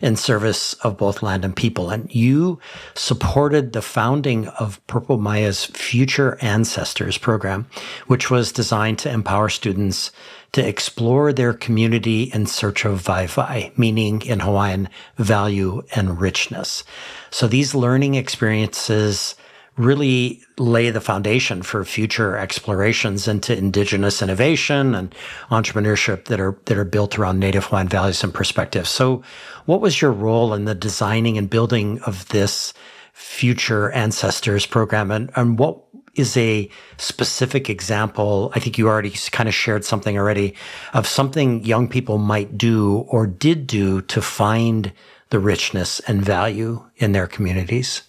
in service of both land and people. And you supported the founding of Purple Maya's Future Ancestors program, which was designed to empower students to explore their community in search of vai-vai, meaning in Hawaiian, value and richness. So these learning experiences really lay the foundation for future explorations into indigenous innovation and entrepreneurship that are built around Native Hawaiian values and perspectives. So what was your role in the designing and building of this Future Ancestors program? And what is a specific example, I think you already kind of shared something already, of something young people might do or did do to find the richness and value in their communities?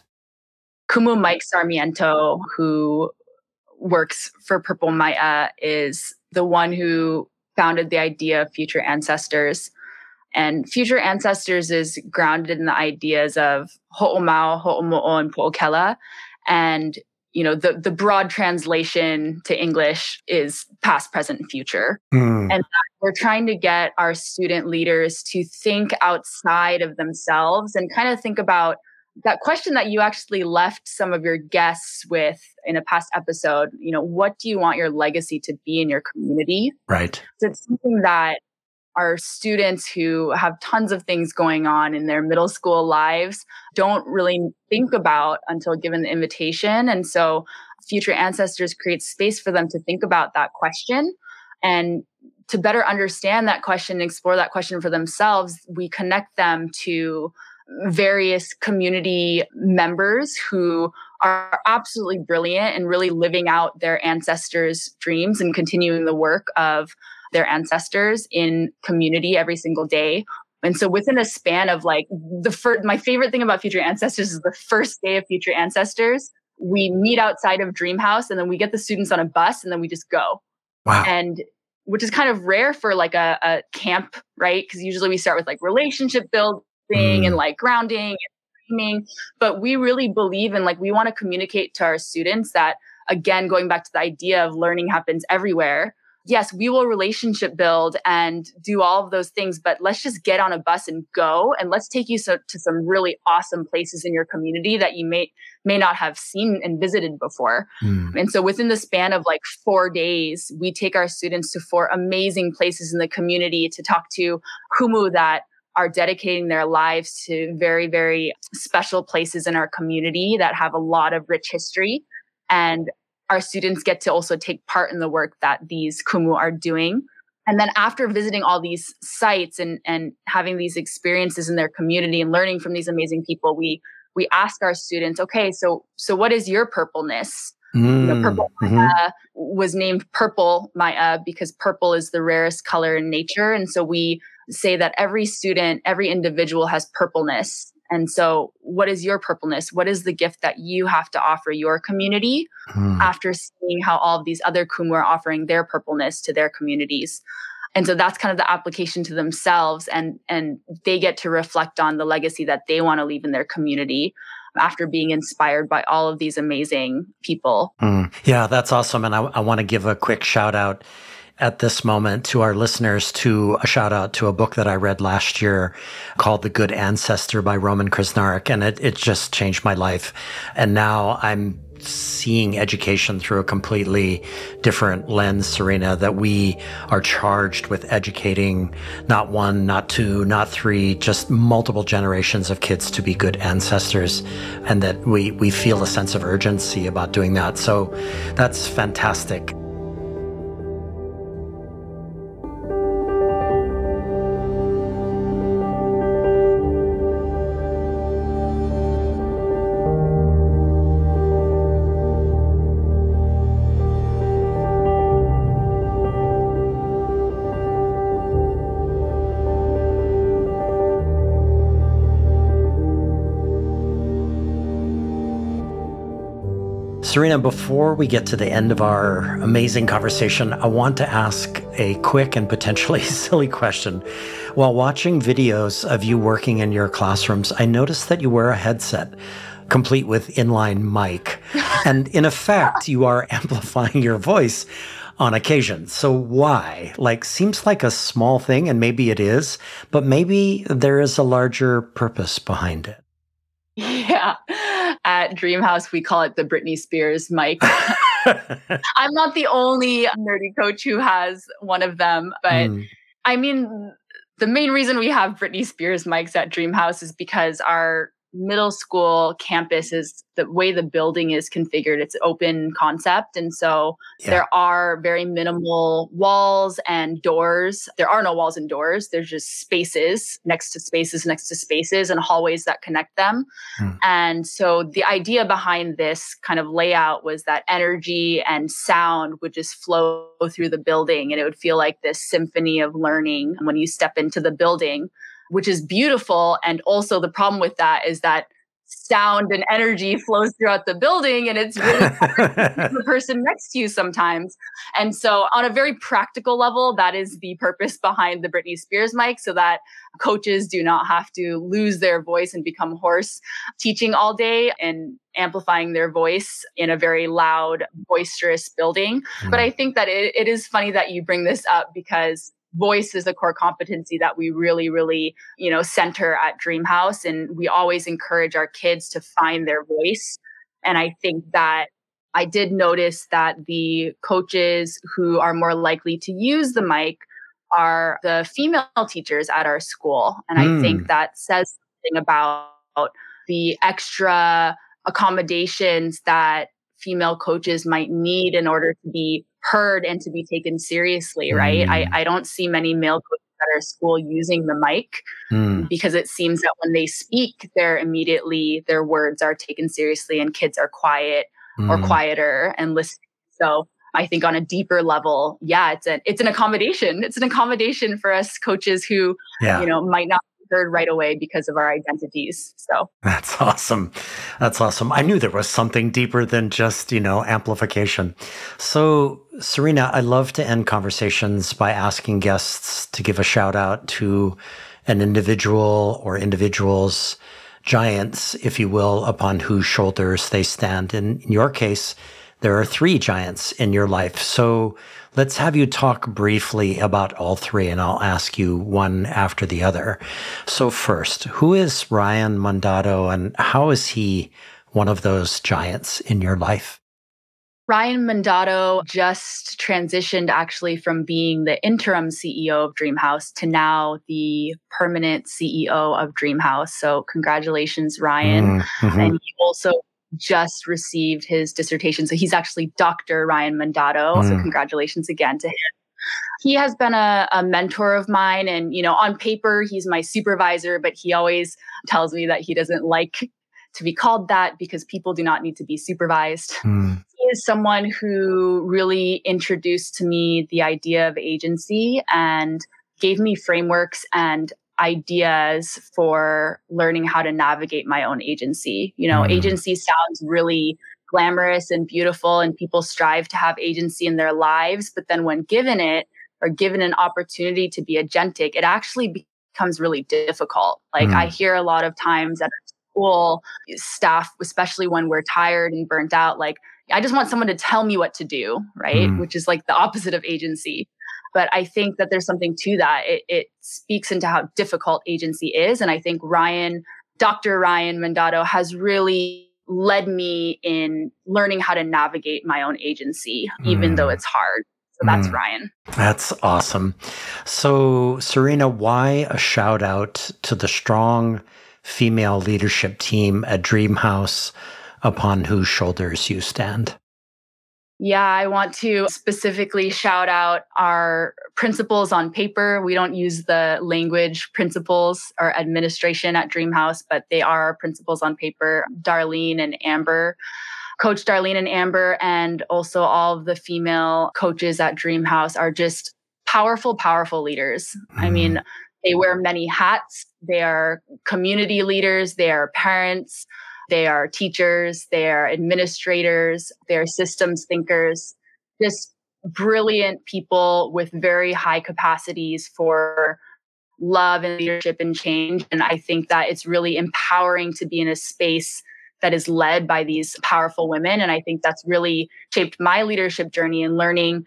Kumu Mike Sarmiento, who works for Purple Maya, is the one who founded the idea of Future Ancestors. And Future Ancestors is grounded in the ideas of ho'omau, ho'omo'o, and po'okela. And, the broad translation to English is past, present, and future. And we're trying to get our student leaders to think outside of themselves and kind of think about that question that you actually left some of your guests with in a past episode. What do you want your legacy to be in your community? Right. So it's something that our students who have tons of things going on in their middle school lives don't really think about until given the invitation. And so Future Ancestors creates space for them to think about that question. And to better understand that question and explore that question for themselves, we connect them to various community members who are absolutely brilliant and really living out their ancestors' dreams and continuing the work of their ancestors in community every single day. And so within a span of my favorite thing about Future Ancestors is the first day of Future Ancestors, we meet outside of Dream House, and then we get the students on a bus, and then we just go. Wow. And which is kind of rare for a camp, right? Because usually we start with relationship building and grounding and training. But we really believe in we want to communicate to our students that, again, going back to the idea of learning happens everywhere. Yes, we will relationship build and do all of those things, but let's just get on a bus and go, and let's take you to some really awesome places in your community that you may not have seen and visited before. And so within the span of 4 days, we take our students to 4 amazing places in the community to talk to kumu that are dedicating their lives to very, very special places in our community that have a lot of rich history. And our students get to also take part in the work that these kumu are doing. And then after visiting all these sites and having these experiences in their community and learning from these amazing people, we we ask our students, okay, so what is your purpleness? Purple Maya was named Purple Maya because purple is the rarest color in nature. And so we say that every student, every individual has purpleness. And so what is your purpleness? What is the gift that you have to offer your community after seeing how all of these other Kumu are offering their purpleness to their communities? And so that's kind of the application to themselves. And they get to reflect on the legacy that they want to leave in their community after being inspired by all of these amazing people. Yeah, that's awesome. And I want to give a quick shout out at this moment to our listeners, to a shout out to a book that I read last year called The Good Ancestor by Roman Krznaric. And it just changed my life. And now I'm seeing education through a completely different lens, Cerina, that we are charged with educating not one, not two, not three, just multiple generations of kids to be good ancestors, and that we feel a sense of urgency about doing that. So that's fantastic. Cerina, before we get to the end of our amazing conversation, I want to ask a quick and potentially silly question. While watching videos of you working in your classrooms, I noticed that you wear a headset complete with inline mic. And in effect, you are amplifying your voice on occasion. So why? Seems like a small thing, and maybe it is, but maybe there is a larger purpose behind it. Yeah. At Dreamhouse, we call it the Britney Spears mic. I'm not the only nerdy coach who has one of them, but I mean, the main reason we have Britney Spears mics at Dreamhouse is because our middle school campus is the way the building is configured. It's open concept. And so there are very minimal walls and doors. There are no walls and doors. There's just spaces next to spaces next to spaces and hallways that connect them. And so the idea behind this kind of layout was that energy and sound would just flow through the building. And it would feel like this symphony of learning when you step into the building, which is beautiful. And also the problem with that is that sound and energy flows throughout the building, and it's really hard to the person next to you sometimes. And so on a very practical level, that is the purpose behind the Britney Spears mic, so that coaches do not have to lose their voice and become hoarse teaching all day and amplifying their voice in a very loud, boisterous building. But I think that it is funny that you bring this up, because voice is a core competency that we really, really, center at Dreamhouse. And we always encourage our kids to find their voice. And I think that I did notice that the coaches who are more likely to use the mic are the female teachers at our school. And I think that says something about the extra accommodations that female coaches might need in order to be heard and to be taken seriously, right? I don't see many male coaches at our school using the mic because it seems that when they speak, their words are taken seriously and kids are quiet or quieter and listening. So I think on a deeper level, it's an accommodation. It's an accommodation for us coaches who, might not heard right away because of our identities. So that's awesome. That's awesome. I knew there was something deeper than just, amplification. So Cerina, I love to end conversations by asking guests to give a shout out to an individual or individuals, giants, if you will, upon whose shoulders they stand. In your case, there are 3 giants in your life. So let's have you talk briefly about all 3, and I'll ask you one after the other. So first, who is Ryan Mandato, and how is he one of those giants in your life? Ryan Mandato just transitioned actually from being the interim CEO of Dreamhouse to now the permanent CEO of Dreamhouse. So congratulations, Ryan. And he also just received his dissertation. So he's actually Dr. Ryan Mandato. So congratulations again to him. He has been a mentor of mine, and, on paper, he's my supervisor, but he always tells me that he doesn't like to be called that because people do not need to be supervised. He is someone who really introduced to me the idea of agency and gave me frameworks and ideas for learning how to navigate my own agency. Agency sounds really glamorous and beautiful, and people strive to have agency in their lives. But then when given it, or given an opportunity to be agentic, it actually becomes really difficult. I hear a lot of times at school, staff, especially when we're tired and burnt out, I just want someone to tell me what to do, right? Which is the opposite of agency. But I think that there's something to that. It speaks into how difficult agency is. And I think Dr. Ryan Mandato has really led me in learning how to navigate my own agency, even though it's hard. So that's Ryan. That's awesome. So Cerina, why a shout out to the strong female leadership team at Dreamhouse upon whose shoulders you stand? Yeah, I want to specifically shout out our principals on paper. We don't use the language principals or administration at Dreamhouse, but they are our principals on paper, Darlene and Amber. Coach Darlene and Amber, and also all of the female coaches at Dreamhouse are just powerful, powerful leaders. I mean, they wear many hats. They are community leaders. They are parents. They are teachers, they are administrators, they are systems thinkers, just brilliant people with very high capacities for love and leadership and change. And I think that it's really empowering to be in a space that is led by these powerful women. And I think that's really shaped my leadership journey in learning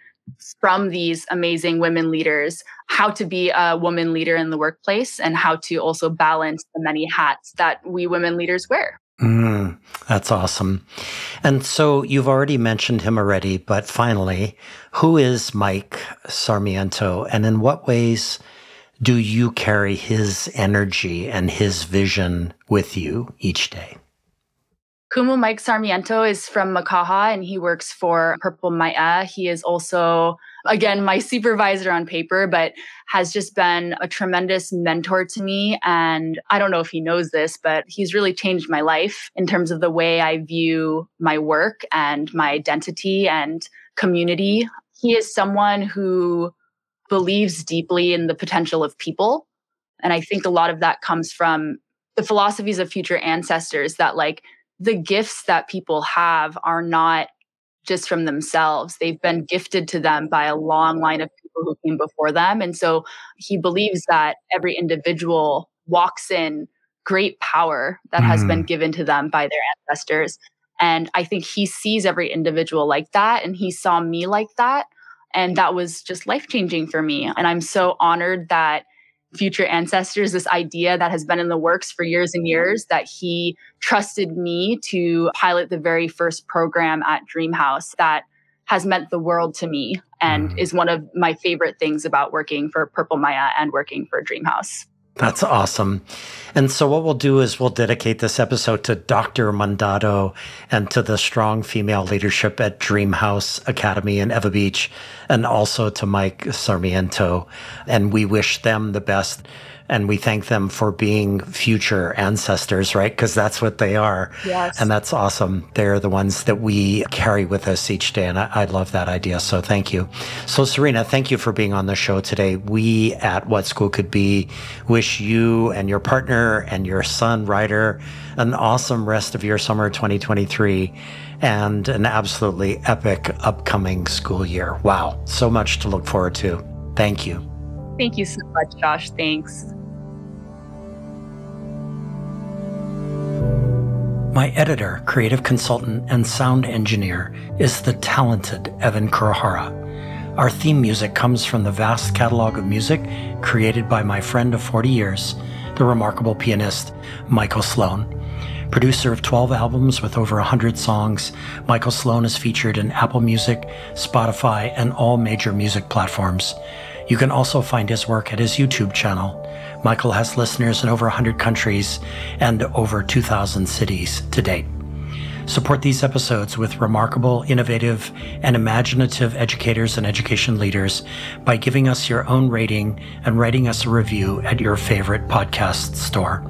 from these amazing women leaders how to be a woman leader in the workplace and how to also balance the many hats that we women leaders wear. That's awesome. And so you've already mentioned him already, but finally, who is Mike Sarmiento, and in what ways do you carry his energy and his vision with you each day? Kumu Mike Sarmiento is from Makaha, and he works for Purple Maya. He is also, again, my supervisor on paper, but has just been a tremendous mentor to me. And I don't know if he knows this, but he's really changed my life in terms of the way I view my work and my identity and community. He is someone who believes deeply in the potential of people. And I think a lot of that comes from the philosophies of future ancestors, that the gifts that people have are not just from themselves. They've been gifted to them by a long line of people who came before them. And so he believes that every individual walks in great power that has been given to them by their ancestors. And I think he sees every individual like that. And he saw me like that. And that was just life-changing for me. And I'm so honored that future ancestors, this idea that has been in the works for years and years, that he trusted me to pilot the very first program at Dreamhouse, that has meant the world to me and is one of my favorite things about working for Purple Maya and working for Dreamhouse. That's awesome. And so what we'll do is we'll dedicate this episode to Dr. Mandato and to the strong female leadership at Dreamhouse Academy in Eva Beach, and also to Mike Sarmiento. And we wish them the best. And we thank them for being future ancestors, right? Because that's what they are. Yes. And that's awesome. They're the ones that we carry with us each day. And I love that idea. So thank you. So Cerina, thank you for being on the show today. We at What School Could Be wish you and your partner and your son, Ryder, an awesome rest of your summer 2023 and an absolutely epic upcoming school year. Wow. So much to look forward to. Thank you. Thank you so much, Josh. Thanks. My editor, creative consultant, and sound engineer is the talented Evan Kurohara. Our theme music comes from the vast catalog of music created by my friend of 40 years, the remarkable pianist Michael Sloan. Producer of 12 albums with over 100 songs, Michael Sloan is featured in Apple Music, Spotify, and all major music platforms. You can also find his work at his YouTube channel. Michael has listeners in over 100 countries and over 2,000 cities to date. Support these episodes with remarkable, innovative, and imaginative educators and education leaders by giving us your own rating and writing us a review at your favorite podcast store.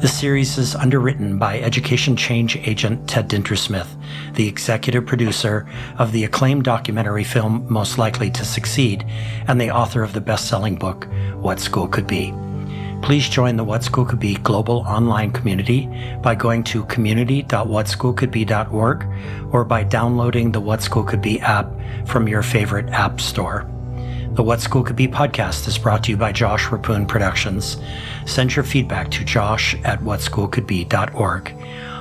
This series is underwritten by education change agent Ted Dintersmith, the executive producer of the acclaimed documentary film Most Likely to Succeed, and the author of the best-selling book, What School Could Be. Please join the What School Could Be global online community by going to community.whatschoolcouldbe.org or by downloading the What School Could Be app from your favorite app store. The What School Could Be podcast is brought to you by Josh Rapoon Productions. Send your feedback to josh@whatschoolcouldbe.org.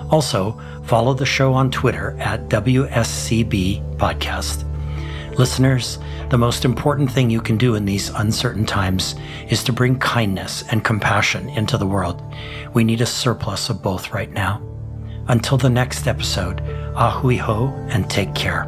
Also, follow the show on Twitter at WSCB Podcast. Listeners, the most important thing you can do in these uncertain times is to bring kindness and compassion into the world. We need a surplus of both right now. Until the next episode, ahui ho and take care.